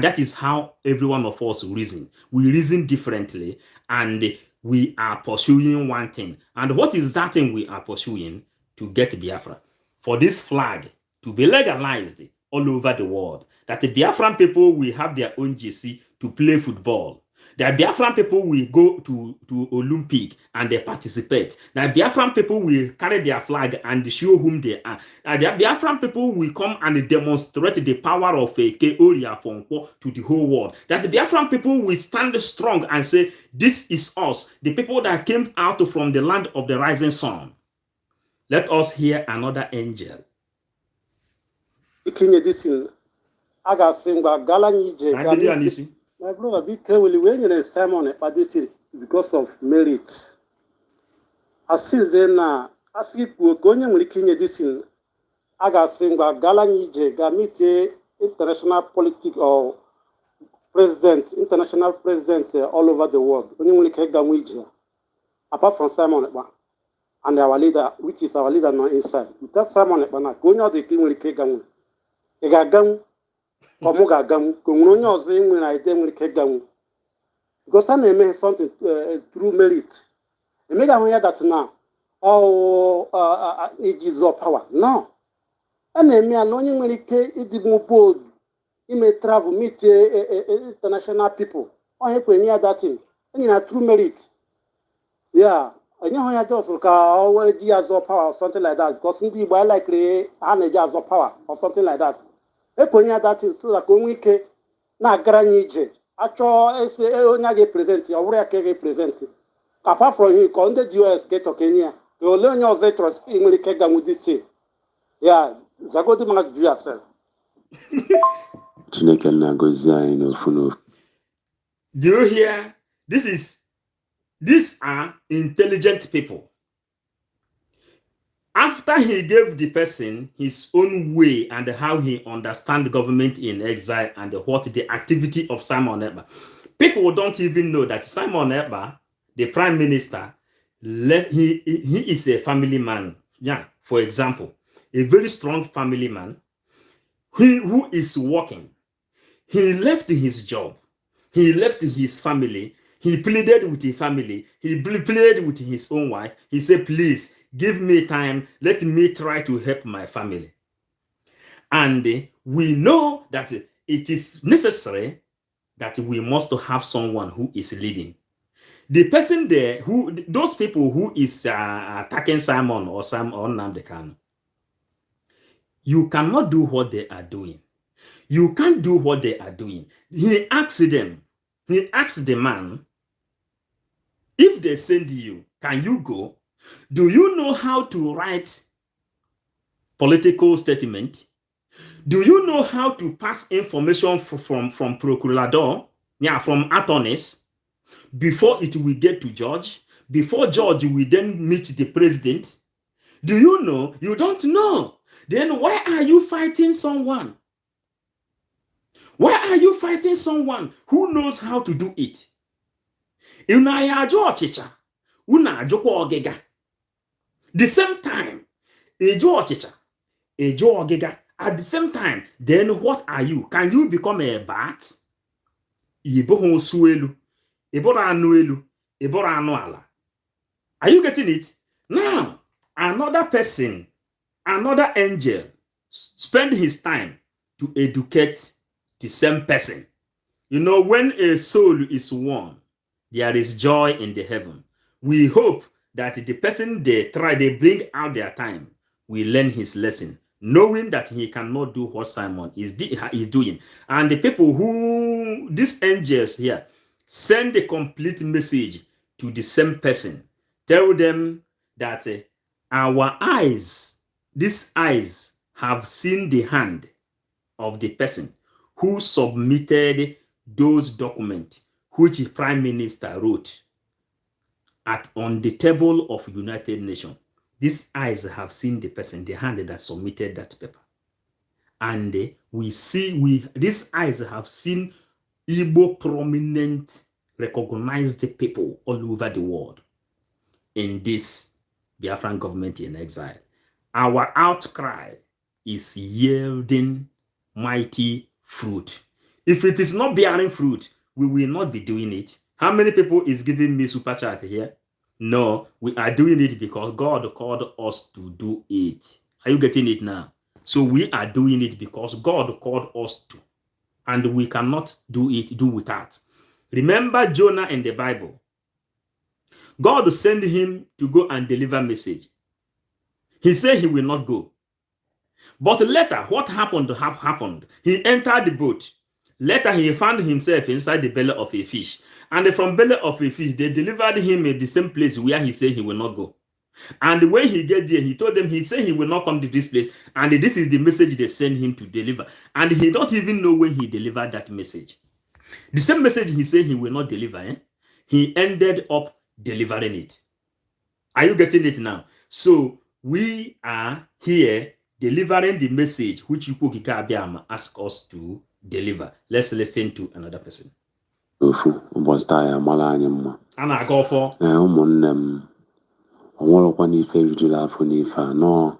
that is how every one of us reason. We reason differently, and we are pursuing one thing. And what is that thing we are pursuing? To get Biafra. For this flag to be legalized all over the world. That the Biafran people will have their own JC to play football. That Biafran people will go to Olympic and they participate. That Biafran people will carry their flag and show whom they are. That Biafran people will come and demonstrate the power of a Keoria Fonko to the whole world. That the Biafran people will stand strong and say, this is us, the people that came out from the land of the rising sun. Let us hear another angel. My brother, be careful when you're in Simon because of merit. As then, as if we're going to make this in Agasimba Galanije, Gamite, international politics or presidents, international presidents all over the world. Only Gamije, apart from Simon and our leader, which is our leader now inside. Without Simon, going out the king will take Gamu. Because I may something through merit. You make aware that now, it is of power. No. And then me alone when it is bold. You may travel, meet international people. Or you can hear that thing. And you have true merit. Yeah. I know how just always years of power or something like that. Because some people are likely years of power or something like that. That is so that we can na granije. Actually, only represent or where can represent. Apart from you, come the US get to Kenya. You learn your veterans in the Kegam with this. Yeah, Zagodi must do yourself. Do you hear? These are intelligent people. After he gave the person his own way and how he understands government in exile and what the activity of Simon Ekpa, people don't even know that Simon Ekpa, the prime minister, he is a family man. Yeah, for example, a very strong family man who is working. He left his job. He left his family. He pleaded with his family. He pleaded with his own wife. He said, please, give me time. Let me try to help my family. And we know that it is necessary that we must have someone who is leading. The person there, those people who is attacking Simon or Nnamdi Kanu, you cannot do what they are doing. You can't do what they are doing. He asked the man, if they send you, can you go? Do you know how to write political statement? Do you know how to pass information from procurador, from attorneys, before it will get to judge? Before judge will then meet the president? Do you know? You don't know. Then why are you fighting someone? Why are you fighting someone who knows how to do it? The same time, at the same time, then what are you? Can you become a bat? Are you getting it? Now, another person, another angel, spend his time to educate the same person. You know, when a soul is won, there is joy in the heaven. We hope that the person they bring out their time will learn his lesson, knowing that he cannot do what Simon is doing. And the people who, these angels here, send the complete message to the same person. Tell them that our eyes, these eyes, have seen the hand of the person who submitted those documents which the Prime Minister wrote on the table of United Nations. These eyes have seen the person, the hand that submitted that paper. And these eyes have seen Igbo prominent, recognized people all over the world in this Biafran government in exile. Our outcry is yielding mighty fruit. If it is not bearing fruit, we will not be doing it. How many people is giving me super chat here? No, we are doing it because God called us to do it. Are you getting it now? So we are doing it because God called us to, and we cannot do without. Remember Jonah in the Bible. God sent him to go and deliver message. He said he will not go. But later, what happened? He entered the boat. Later, he found himself inside the belly of a fish. And from belly of a fish, they delivered him at the same place where he said he will not go. And when he get there, he told them, he said he will not come to this place. And this is the message they sent him to deliver. And he don't even know when he delivered that message. The same message he said he will not deliver, he ended up delivering it. Are you getting it now? So we are here delivering the message which Yukokika Abiyama asked us to deliver. Let's listen to another person. Ana go for onwelokwa n'ife rijuru afọ n'ife a nọọ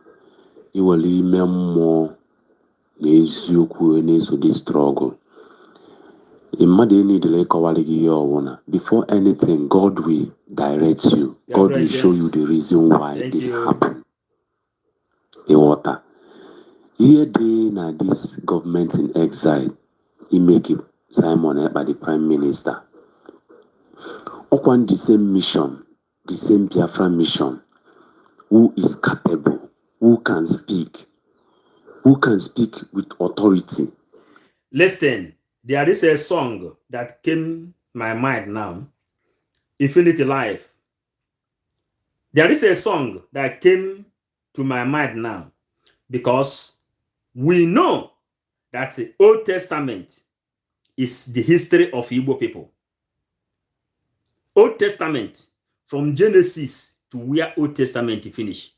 iwere ime mmụọ na eziokwu na-eso dị struggle. Mmadụ enidele ịkọwara gị ihe ọwụna. Before anything, God will direct you. God will show you the reason why this happened. Ịghọta ihe dị na this government in exile imeke Simon Ekpa the Prime Minister. Ọkwa the same mission, the same Biafran mission. Who is capable? Who can speak? Who can speak with authority? Listen, there is a song that came my mind now. Infinity Life. There is a song that came to my mind now because we know that the Old Testament is the history of Igbo people. Old Testament, from Genesis to where Old Testament finish.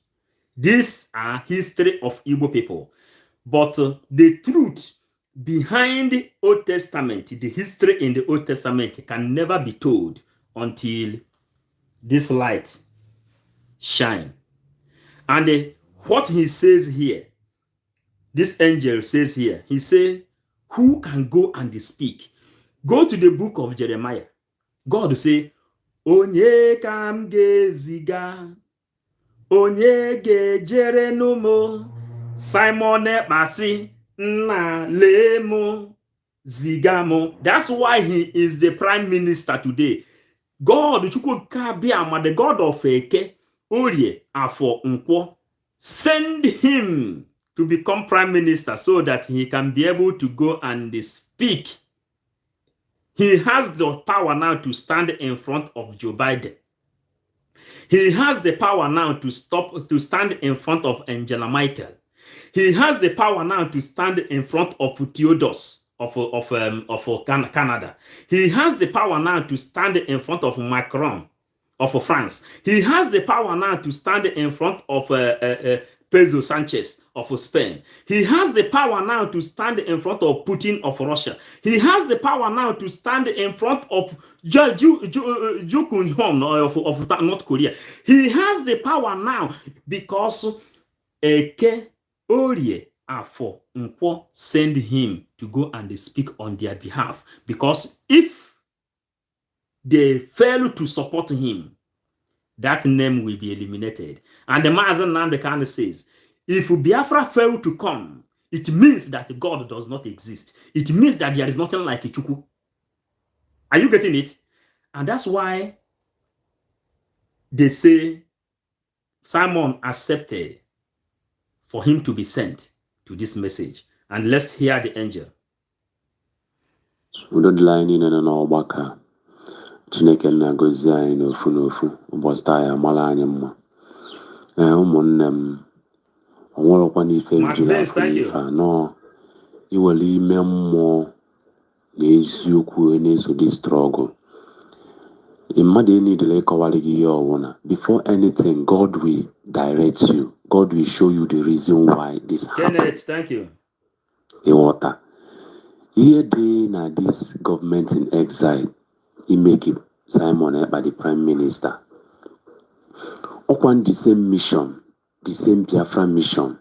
These are history of Igbo people. But the truth behind the Old Testament, the history in the Old Testament can never be told until this light shine. And what he says here, this angel says here, he says, who can go and speak? Go to the book of Jeremiah. God say, Onye kam geziga, onye gejere numo, Simon Ekpa na lemo zigamo. That's why he is the prime minister today. God, the God of Eke, Orie, Afo Nkwo, send him to become prime minister so that he can be able to go and speak. He has the power now to stand in front of Joe Biden. He has the power now to stand in front of Angela Merkel. He has the power now to stand in front of Theodos of Canada. He has the power now to stand in front of Macron of France. He has the power now to stand in front of Pedro Sanchez of Spain. He has the power now to stand in front of Putin of Russia. He has the power now to stand in front of Ju Kun-hong of North Korea. He has the power now because Eke Orie Afo Nkwo send him to go and speak on their behalf. Because if they fail to support him, that name will be eliminated. And the Mazen Namdekan says, if Biafra fail to come, it means that God does not exist. It means that there is nothing like Ichuku. Are you getting it? And that's why they say Simon accepted for him to be sent to this message. And let's hear the angel. Chineke na-agọzi anyị n'ofu n'ofu ụbọchị taa ya mara anyị mma. Ụmụnne m, ọ nwerekwa n'ife rijuru afọ n'ife anọ iwere ime mmụọ na eziokwu na-eso dị struggle. Mmadụ enidele ịkọwara gị ihe ọwụna. Before anything, God will direct you. God will show you the reason why this happened. Kenneth, thank you. Ịghọta. Ihe dị na this government in exile, he make it Simon Ekpa the prime minister. Upon the same mission, the same Biafran mission,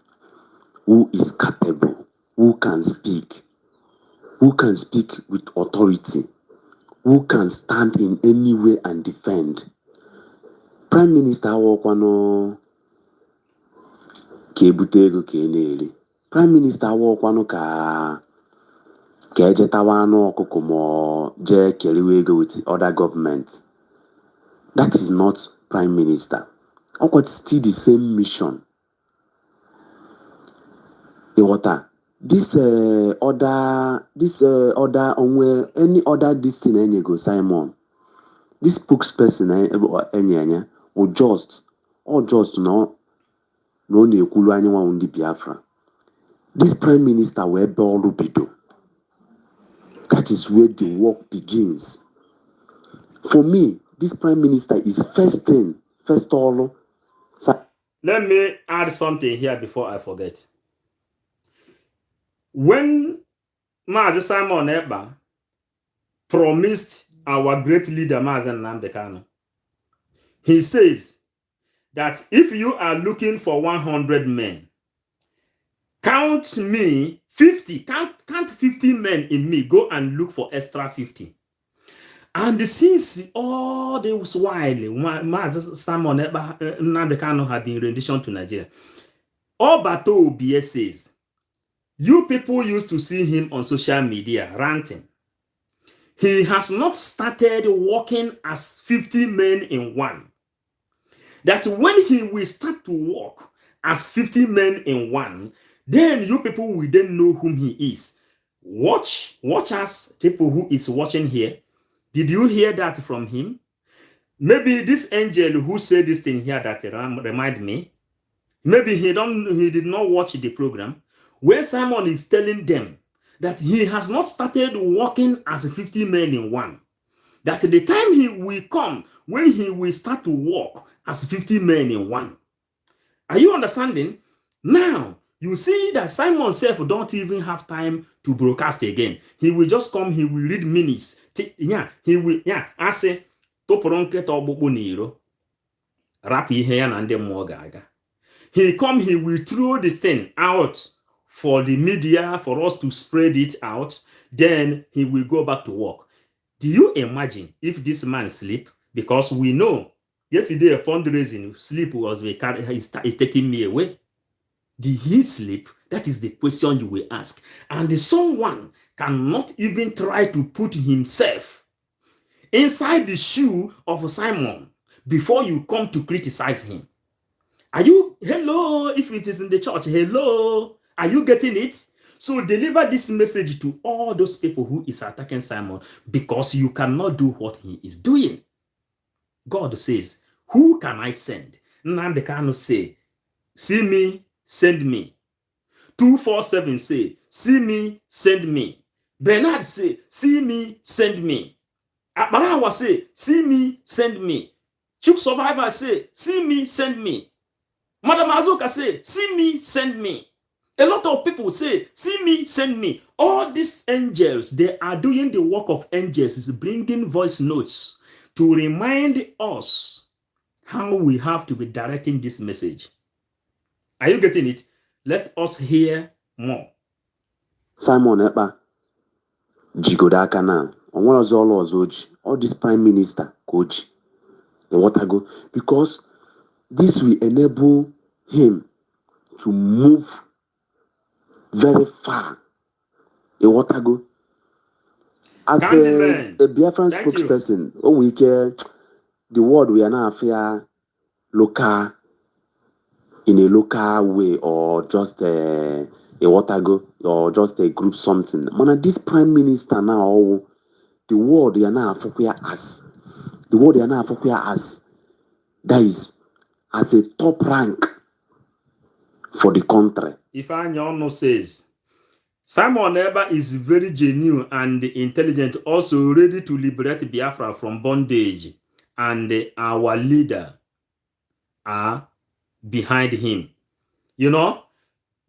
who is capable, who can speak with authority, who can stand in any way and defend. Prime Minister Wakwano Kebutego Keneri. Prime Minister Wakwano ka Kejetawano Kokomo Je Keriwego with other governments. That is not Prime Minister. It's still the same mission. This other any other this thing any go Simon. This spokesperson or just no nekulu anyone on the Biafra. This prime minister will be all rubido. That is where the work begins. For me, this prime minister is first all. Let me add something here before I forget. When Mazi Simon Ekpa promised our great leader Mazen Nnamdi Kanu, he says that if you are looking for 100 men, count me 50, count 50 men in me, go and look for extra 50. And since all this while, Mazi Simon Ekpa Nnamdi Kanu had been rendition to Nigeria, Obato Obie says, you people used to see him on social media ranting. He has not started working as 50 men in one. That when he will start to work as 50 men in one, then you people will then know whom he is. Watch us, people who is watching here. Did you hear that from him? Maybe this angel who said this thing here that remind me, maybe he did not watch the program, where Simon is telling them that he has not started working as 50 men in one. That the time he will come, when he will start to work as 50 men in one. Are you understanding? Now, you see that Simon self don't even have time to broadcast again. He will just come, he will read minutes. I say, he come, he will throw the thing out for the media, for us to spread it out, then he will go back to work. Do you imagine if this man sleep? Because we know, yesterday a fundraising, sleep was is taking me away. Did he sleep? That is the question you will ask. And someone cannot even try to put himself inside the shoe of Simon before you come to criticize him. Are you, hello, if it is in the church, hello, are you getting it? So deliver this message to all those people who is attacking Simon, because you cannot do what he is doing. God says, who can I send? Nnamdi Kanu say, see me, send me. 247 say, see me, send me. Bernard say, see me, send me. Akbarawa say, see me, send me. Chuk Survivor say, see me, send me. Madam Azuka say, see me, send me. A lot of people say, see me, send me. All these angels, they are doing the work of angels, is bringing voice notes to remind us how we have to be directing this message. Are you getting it? Let us hear more. Simon Ekpa jigodo aka na one of all this prime minister coach, the water go, because this will enable him to move very far. The water go. As a Biafran spokesperson, we care the word we are now affair local in a local way, or just a water go, or just a group something. Man, this prime minister now, the word they are now affair as the word they are now affair as that is as a top rank for the country. If Anyonu says Simon Eber is very genuine and intelligent, also ready to liberate Biafra from bondage, and our leader are behind him. You know,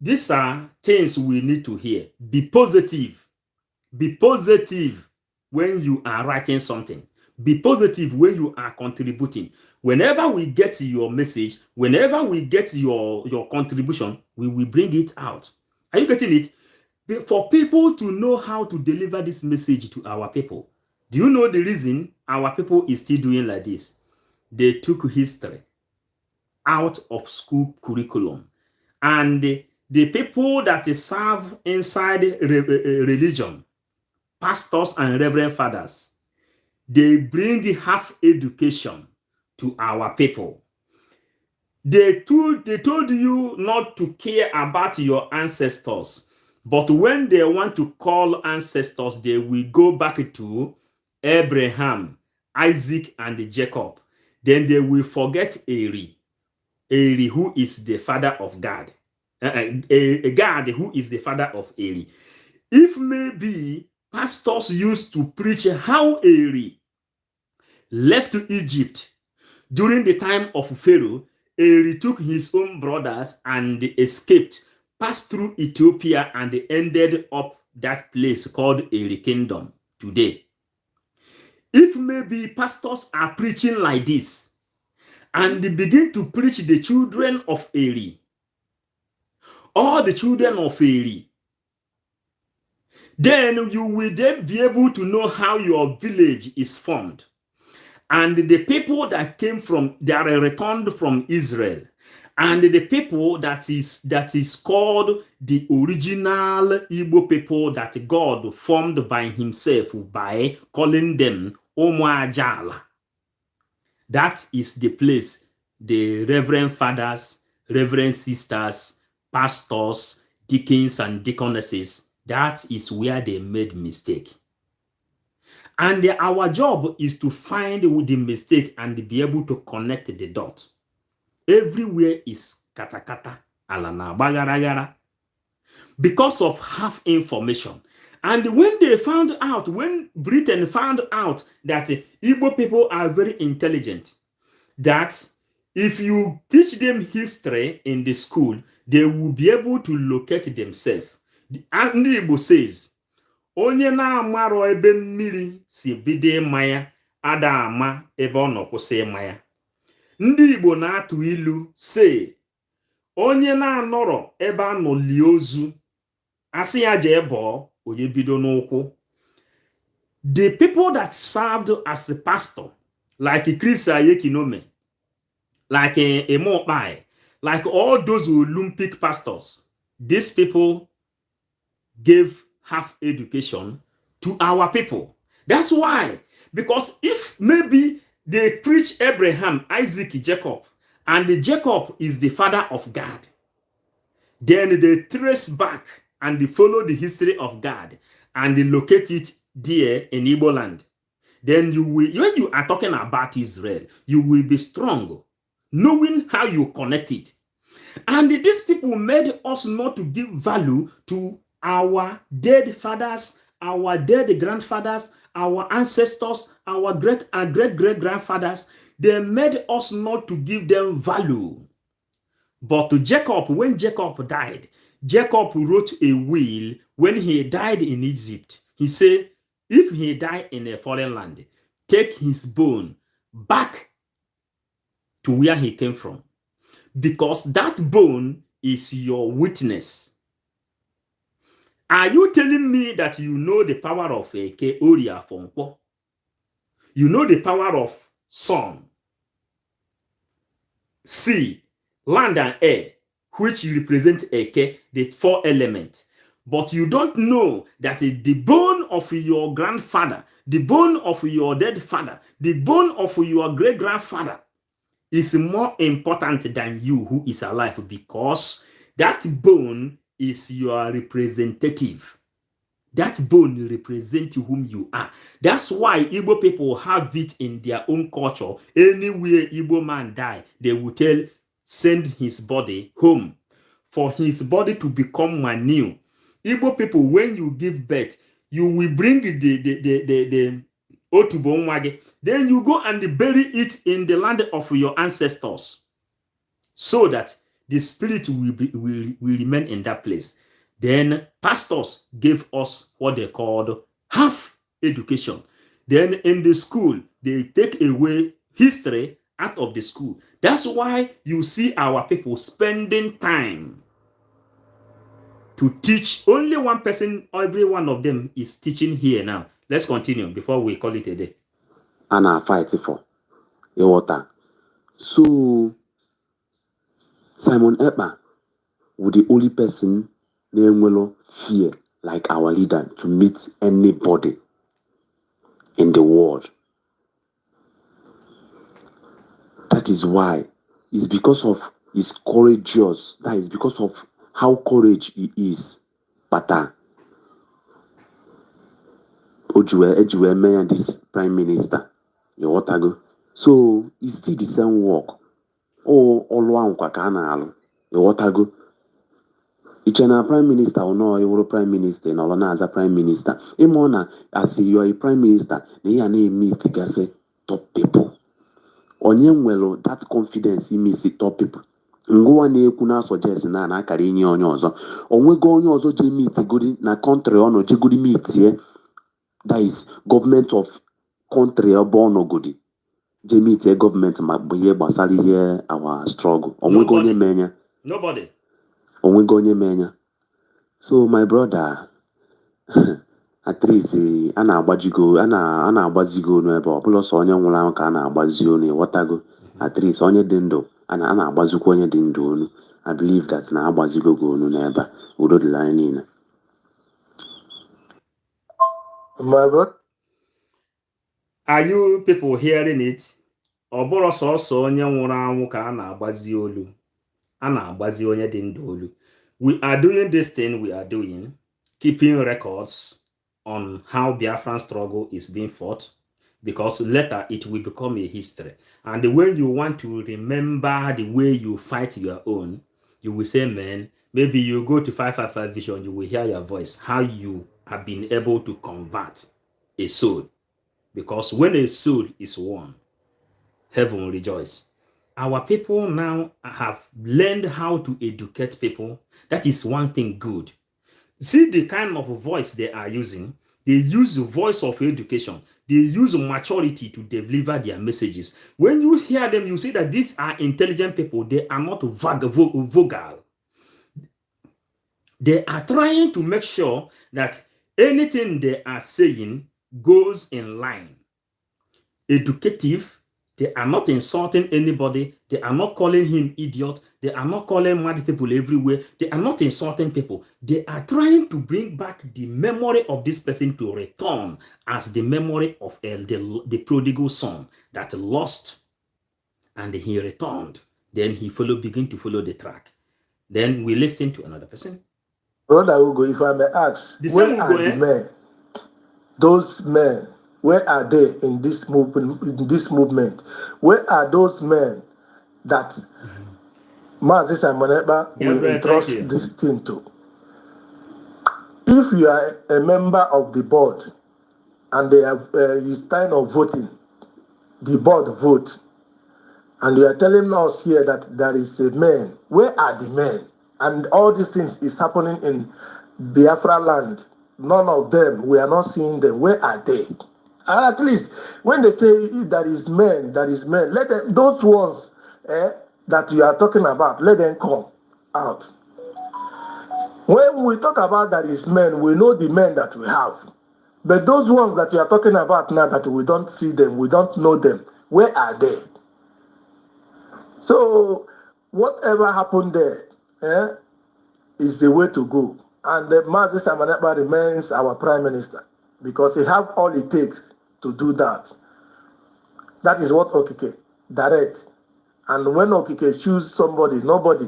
these are things we need to hear. Be positive. Be positive when you are writing something. Be positive when you are contributing. Whenever we get your message, whenever we get your contribution, we will bring it out. Are you getting it? For people to know how to deliver this message to our people. Do you know the reason our people is still doing like this? They took history out of school curriculum. And the people that serve inside religion, pastors and reverend fathers, they bring half education to our people. They told you not to care about your ancestors. But when they want to call ancestors, they will go back to Abraham, Isaac, and Jacob. Then they will forget Eri, who is the father of God. God, who is the father of Eri. If maybe pastors used to preach how Eri left Egypt during the time of Pharaoh, Eri took his own brothers and escaped, passed through Ethiopia, and ended up that place called Eri Kingdom today. If maybe pastors are preaching like this, and they begin to preach the children of Eri, or the children of Eri, then you will then be able to know how your village is formed. And the people that came from, that are returned from Israel, and the people that is called the original Igbo people that God formed by himself by calling them Omoajala. That is the place the reverend fathers, reverend sisters, pastors, deacons, and deaconesses, that is where they made mistake. And our job is to find the mistake and be able to connect the dot. Everywhere is katakata, alana bagaragara, because of half information. And when they found out, when Britain found out that Igbo people are very intelligent, that if you teach them history in the school, they will be able to locate themselves. And the Igbo says, onye na-amarọ ebe mmiri si bido ịma ya ada ama ebe ọ nọ kwụsị ịma ya. Ndị Igbo na-atụ ilu say, onye na-anọrọ ebe a nọ lie ozu asị ya jee bọọ onye bido n'ụkwụ. The people that served as a pastor, like Chris Ayekinome, like Emo Okpai, like all those Olympic pastors, these people gave half education to our people. That's why, because if maybe they preach Abraham, Isaac, Jacob, and Jacob is the father of God, then they trace back and they follow the history of God and they locate it there in Igbo land. Then you will, when you are talking about Israel, you will be strong, knowing how you connect it. And these people made us not to give value to our dead fathers, our dead grandfathers, our ancestors, our great grandfathers. They made us not to give them value. But to Jacob, when Jacob died, Jacob wrote a will when he died in Egypt. He said, if he died in a foreign land, take his bone back to where he came from, because that bone is your witness. Are you telling me that you know the power of Eke Oria Fonko? You know the power of sun, sea, land, and air, which represent Eke, the 4 elements. But you don't know that the bone of your grandfather, the bone of your dead father, the bone of your great-grandfather is more important than you who is alive, because that bone is your representative. That bone represents whom you are. That's why Igbo people have it in their own culture. Anywhere Igbo man die, they will send his body home for his body to become manure. Igbo people, when you give birth, you will bring the otubo nwage, then you go and bury it in the land of your ancestors, so that the spirit will remain in that place. Then pastors gave us what they called half education. Then in the school, they take away history out of the school. That's why you see our people spending time to teach. Only one person, every one of them is teaching here now. Let's continue before we call it a day. And I fight for your water. So Simon Ekpa was the only person named fear like our leader to meet anybody in the world. That is why. It's because of his courageous. That is because of how courage he is. But Ojuwe this prime minister. You what I go? So it's still the same work. Oh, all one kwakana. You what I go? Ichena prime minister or no, you prime minister, no na as a prime minister. Emona, as you are a prime minister, they are name meet gase top people. Onye nwelo that confidence ime si top people. Ngwa na-ekwu na suggest na akara inye onye ọzọ. Onwego onye ọzọ je meet godi na country ono je godi meet here. That is government of country ọbọ godi. Je meet here government ma bụ ihe gbasara ihe our struggle. Onwego onye menya. Nobody. Onwego onye menya. So my brother, at least a na-agbazigo n'ebe ọ bụla sọ onye nwụrụ anwụ ka a na-agbazi onu ịghọtago. At least onye dị ndụ a na-agbazikwa onye dị ndụ onu. I believe that na agbazigo go onu n'ebe udo dị anyị niile. My brother, are you people hearing it? Ọ bụrụ sọsọ onye nwụrụ anwụ ka a na-agbazi olu, a na-agbazi onye dị ndụ olu. We are doing this thing we are doing, keeping records on how Biafran struggle is being fought, because later it will become a history. And when you want to remember the way you fight your own, you will say, man, maybe you go to 555 Vision, you will hear your voice, how you have been able to convert a soul. Because when a soul is won, heaven will rejoice. Our people now have learned how to educate people. That is one thing good. See the kind of voice they are using. They use the voice of education. They use maturity to deliver their messages. When you hear them, you see that these are intelligent people. They are not vulgar. They are trying to make sure that anything they are saying goes in line. Educative. They are not insulting anybody. They are not calling him idiot. They are not calling mad people everywhere. They are not insulting people. They are trying to bring back the memory of this person to return as the memory of the prodigal son that lost and he returned. Then he begin to follow the track. Then we listen to another person. Brother Ugo, if I may ask, where are the men? Those men. Where are they in this movement? Where are those men that Mazi Simon Ekpa will entrust this thing to? If you are a member of the board and they have it's time of voting, the board vote, and you are telling us here that there is a man, where are the men? And all these things is happening in Biafra land. None of them, we are not seeing them. Where are they? And at least when they say if there is men, let them, those ones that you are talking about, let them come out. When we talk about that is men, we know the men that we have. But those ones that you are talking about now that we don't see them, we don't know them, where are they? So whatever happened there is the way to go. And Mazi Samanapa remains our prime minister because he have all it takes to do that. That is what Okike direct. And when Okike choose somebody, nobody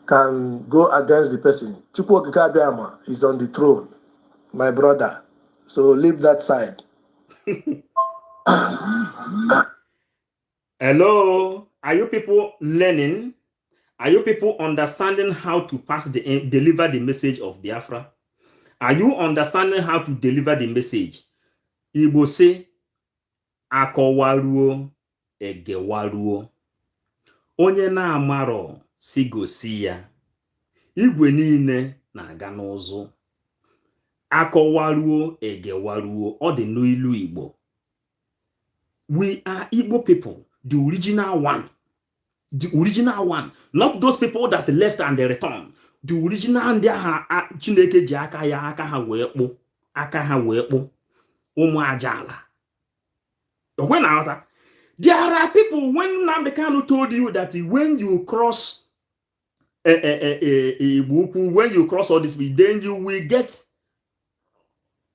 can go against the person. Chukwu Okike Abiyama is on the throne, my brother. So leave that side. Hello, are you people learning? Are you people understanding how to deliver the message of Biafra? Are you understanding how to deliver the message? Igbo say, akọwaruo, egewaruo. Onye na-amarọ si gosi ya. Igwe niile na-aga n'ụzụ. Akọwaruo, egewaruo. Ọ dị n'ilu Igbo. We are Igbo people, the original one. The original one. Not those people that left and they returned. The original ndị agha Chineke ji aka ha wee kpụ. Aka ha wee kpụ. Ụmụ ajala. There are people, when Nnamdi Kanu told you that when you cross when you cross all this, then you will get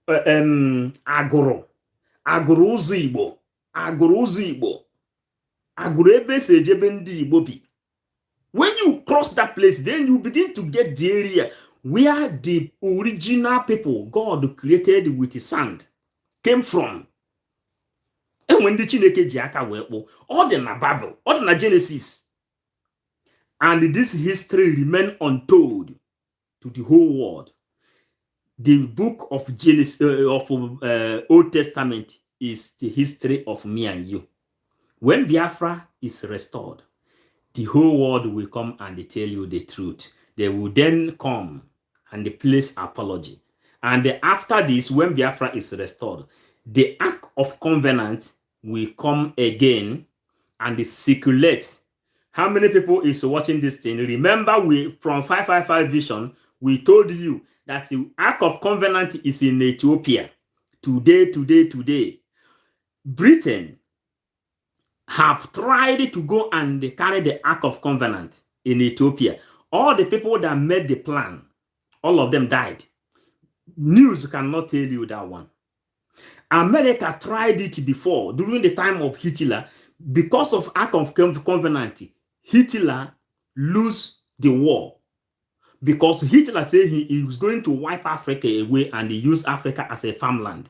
agụrụ ụzọ Igbo. Agụrụ ụzọ Igbo. Agụrụ ebe si ejebe ndị Igbo bi. When you cross that place, then you begin to get the area where the original people God created with his sand came from. And when the Chineke ji aka wee kpụ, ọ dị na Bible, ọ dị na Genesis. And this history remain untold to the whole world. The book of Genesis Old Testament is the history of me and you. When Biafra is restored, the whole world will come and they tell you the truth. They will then come and they place apology. And after this, when Biafra is restored, the Ark of Covenant will come again and they circulate. How many people is watching this thing? Remember, we from 555 Vision, we told you that the Ark of Covenant is in Ethiopia. Today. Britain have tried to go and carry the Ark of Covenant in Ethiopia. All the people that made the plan, all of them died. News cannot tell you that one. America tried it before, during the time of Hitler. Because of Ark of Covenant, Hitler lose the war. Because Hitler said he was going to wipe Africa away and he used Africa as a farmland.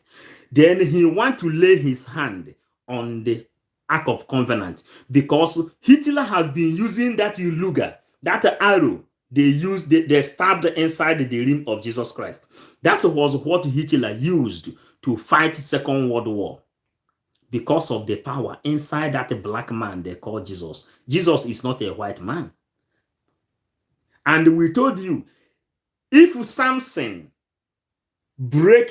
Then he want to lay his hand on the Ark of Covenant, because Hitler has been using that Luger, that arrow they stabbed inside the rim of Jesus Christ. That was what Hitler used to fight Second World War, because of the power inside that black man they call Jesus. Jesus is not a white man. And we told you, if Samson tear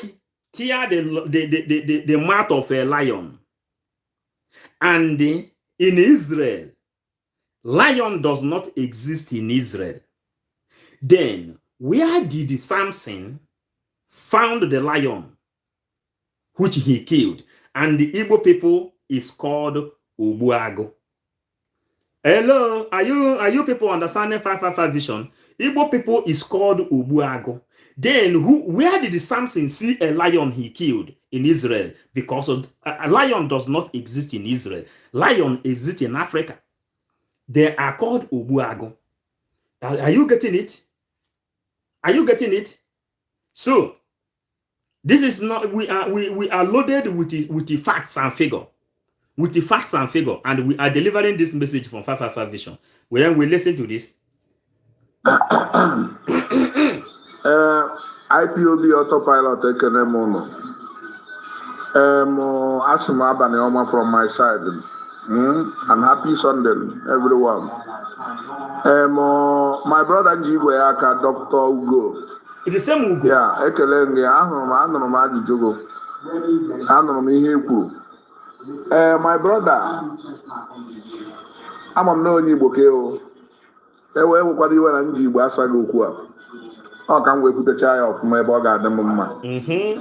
the mouth of a lion, and in Israel, lion does not exist in Israel, then where did Samson found the lion which he killed? And the Igbo people is called Obuago. Hello, are you people understanding 555 Vision? Igbo people is called Obuago. Then where did Samson see a lion he killed? In Israel, because a lion does not exist in Israel. Lion exists in Africa. They are called Obuago. Are you getting it? Are you getting it? So this is not, we are loaded with the facts and figure. With the facts and figure, and we are delivering this message from 555 Vision. When we listen to this. IPOB autopilot Ekenemono. Asuma Abanioma from my side. And happy Sunday, everyone. My brother Njiboyaka, Dr. Ugo. It's the same Ugo. Yeah, Ekelenge, Anom Ajijogo. Anom Iheku. My brother, I'm on no Nibokeo. ewe nwekwara iwe na ndị Igbo asaghị okwu a ọ ka m wee kwutecha ya ọfụma ebe ọ ga-adị m mma ihe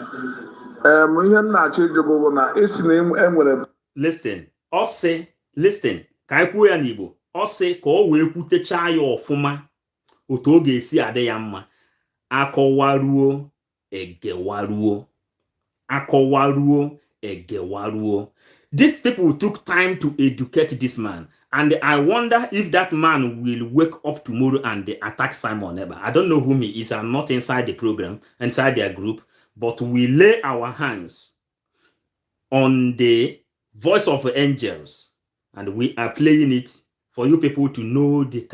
m na-achọ ịjụ bụ na esi na enwere listen ọ sị listen ka anyị kwuo ya n'Igbo ọ sị ka ọ wee kwutecha ya ọfụma otu ọ ga-esi adị ya mma akọwaruo egewaruo akọwaruo egewaruo. These people took time to educate this man, and I wonder if that man will wake up tomorrow and attack Simon Eber. I don't know whom he is. I'm not inside the program, inside their group, but we lay our hands on the voice of angels, and we are playing it for you people to know the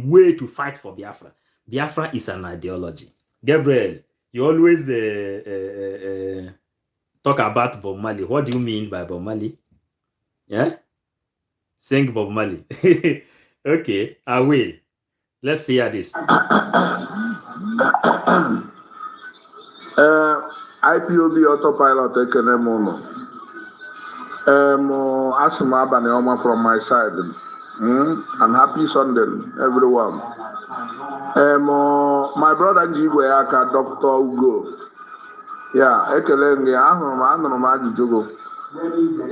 way to fight for Biafra. Biafra is an ideology. Gabriel, you always talk about Bob Marley. What do you mean by Bob Marley? Yeah? Sing Bob Marley. Okay, I will. Let's hear this. IPOB autopilot ekene m ụlọ. Asị m abalị ọma from my side. And happy Sunday, everyone. My brother Njigwe aka Dr. Ugo. Yeah, ekele gị anụrụ m ajụjụ gị.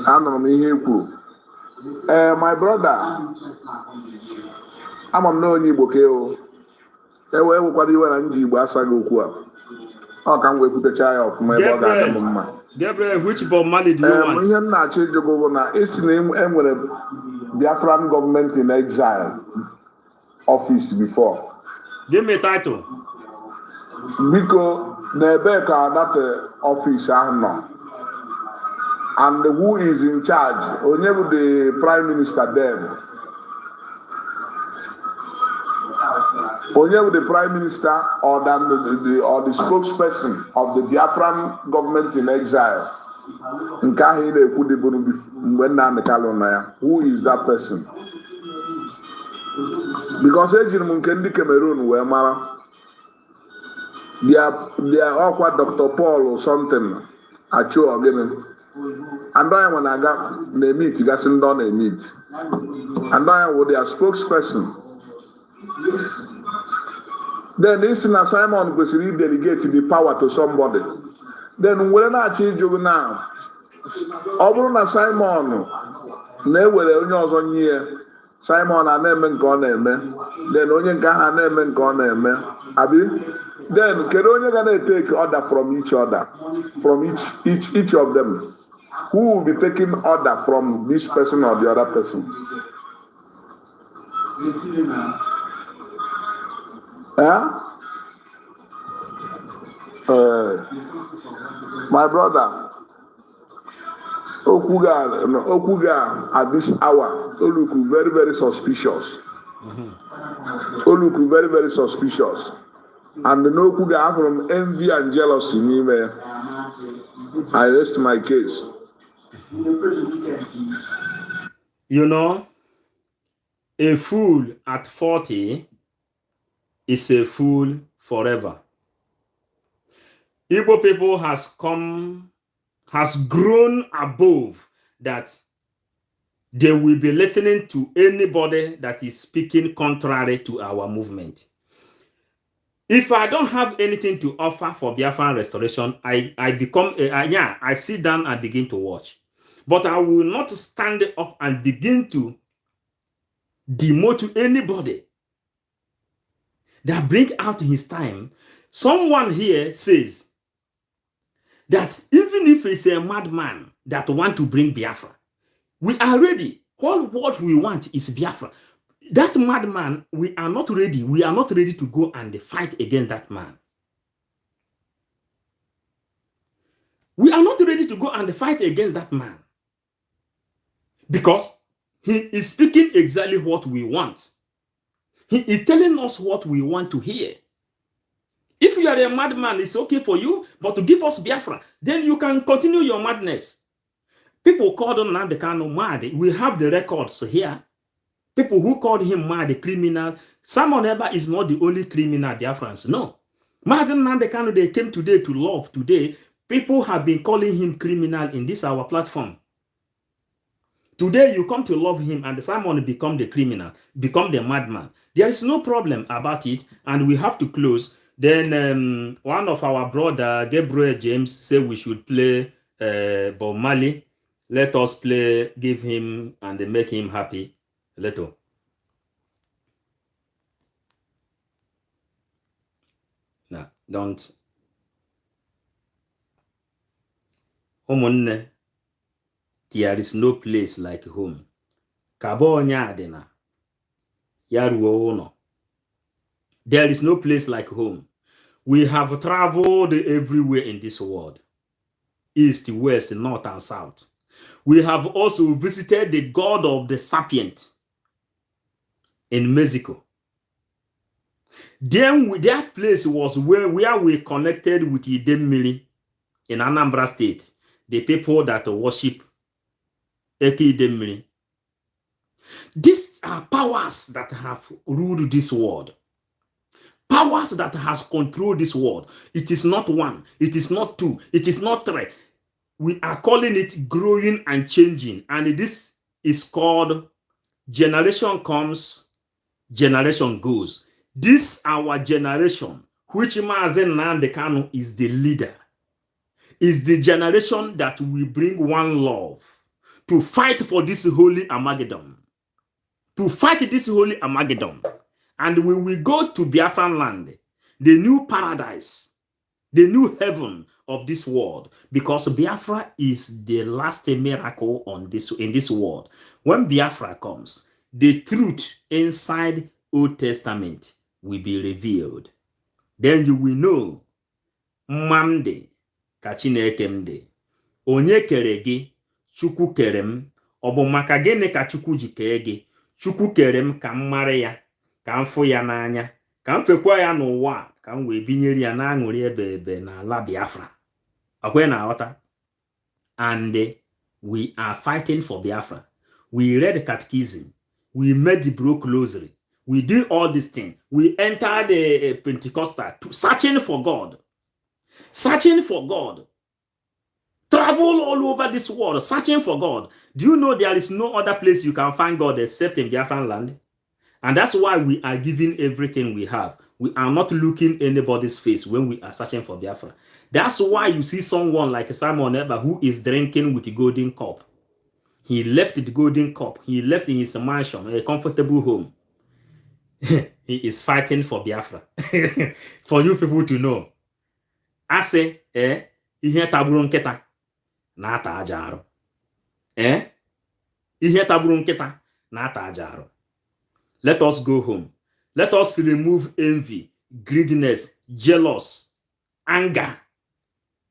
Anụrụ m ihe ikwu. My brother, ama m na onye Igbo ke o. Ewe nwekwara iwe na ndị Igbo asaghị okwu a. Ọ ka m wee kwutecha ya ọfụma ebe ọ ga-adị m mma. Gabriel, which Bob Marley do you want? Ihe m na-achọ ịjụ gị bụ na esi na enwere Biafran government in exile office before. Give me a title. Biko n'ebe ka that office ahụ nọ. And who is in charge? Onye bụ the prime minister then? Onye bụ the prime minister or the spokesperson of the Biafran government in exile? Nke ahụ ị na-ekwu dị bụ mgbe Nnamdi Kanu na ya. Who is that person? Because ejiri m nke ndị Cameroon wee mara. Their ọkwa Dr. Paul something achụ ogene. And I want to na-emit gasị ndị ọ na-emit. And I was their spokesperson. Then isi na Simon kwesịrị delegate the power to somebody. Then were na-achị ịjụ na ọ bụrụ na Simon na-ewere onye ọzọ nye Simon a na-eme nke ọ na-eme, then onye nke ahụ na-eme nke ọ na-eme, abi then kedu onye ga na-take order from each other, from each of them? Who will be taking order from this person or the other person? My brother, Okuga at this hour, look very, very suspicious. Look very, very suspicious. And the Okuga from envy and jealousy. I rest my case. You know, a fool at 40 is a fool forever. Igbo people has grown above that. They will be listening to anybody that is speaking contrary to our movement. If I don't have anything to offer for Biafran restoration, I sit down and begin to watch. But I will not stand up and begin to demote anybody that bring out his time. Someone here says that even if it's a madman that want to bring Biafra, we are ready. All what we want is Biafra. That madman, we are not ready. We are not ready to go and fight against that man. We are not ready to go and fight against that man. Because he is speaking exactly what we want. He is telling us what we want to hear. If you are a madman, it's okay for you, but to give us Biafra, then you can continue your madness. People called Nnamdi Kanu mad. We have the records here. People who called him mad, a criminal. Simon Eber is not the only criminal Biafrans. No. Mazen Nnamdi Kanu, they came today to love today. People have been calling him criminal in this our platform. Today you come to love him and Simon become the criminal, become the madman. There is no problem about it, and we have to close. Then one of our brother, Gabriel James, said we should play Bob Marley. Let us play, give him and make him happy. Little. No, don't. Ụmụnne, there is no place like home. Kabo onye adịna, ya ruo ụlọ. There is no place like home. We have traveled everywhere in this world, east, west, north, and south. We have also visited the God of the Sapient in Mexico. Then that place was where we connected with Idemmili in Anambra State, the people that worship Eke Idemmili. These are powers that have ruled this world. Powers that has controlled this world. It is not one, it is not two, it is not three. We are calling it growing and changing. And this is called generation comes, generation goes. This our generation, which Mazen Nnamdi Kanu is the leader, is the generation that will bring one love to fight for this holy Armageddon. To fight this holy Armageddon. And we will go to Biafran land, the new paradise, the new heaven of this world, because Biafra is the last miracle in this world. When Biafra comes, the truth inside Old Testament will be revealed. Then you will know, Mamde, Kachinekemde, Onye kere gị, Chukwu kere m, ọ bụ maka gịnị ka Chukwu ji kee gị? Chukwu kere m ka m mara ya, ka m fụ ya n'anya, ka m fekwa ya n'ụwa, ka m wee binyere ya n'aṅụrị ebe n'ala Biafra. Akwe na aghọta? And we are fighting for Biafra. We read the catechism. We made the broke rosary. We did all these things. We entered the Pentecostal, searching for God. Searching for God. Travel all over this world, searching for God. Do you know there is no other place you can find God except in Biafran land? And that's why we are giving everything we have. We are not looking anybody's face when we are searching for Biafra. That's why you see someone like Simon Eber who is drinking with the golden cup. He left the golden cup. He left in his mansion, a comfortable home. He is fighting for Biafra. For you people to know. I say, ihe taburu nkịta na-ata aja arụ. Ihe taburu nkịta na-ata aja arụ. Let us go home. Let us remove envy, greediness, jealous, anger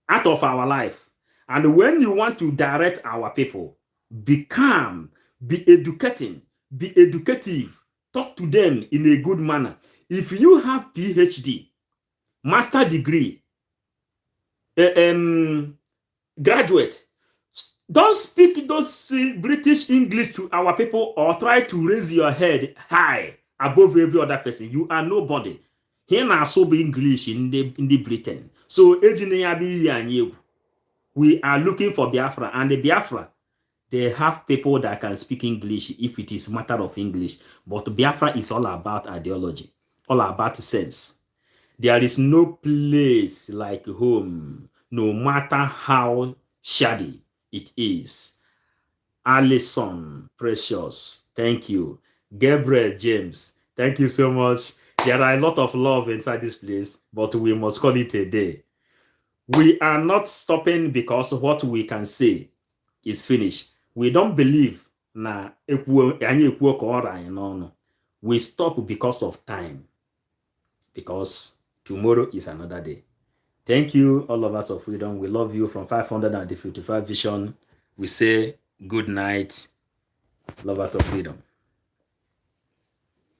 out of our life. And when you want to direct our people, be calm, be educating, be educative, talk to them in a good manner. If you have PhD, master degree, graduate, don't speak those British English to our people or try to raise your head high above every other person. You are nobody. Here now so be English in the Britain. So we are looking for Biafra, and the Biafra, they have people that can speak English if it is matter of English. But Biafra is all about ideology, all about sense. There is no place like home, no matter how shady it is. Alison Precious, thank you. Gabriel James, thank you so much. There are a lot of love inside this place, but we must call it a day. We are not stopping because what we can say is finished. We don't believe na we stop because of time, because tomorrow is another day. Thank you, all of us of freedom. We love you from 555 Vision. We say good night, lovers of freedom.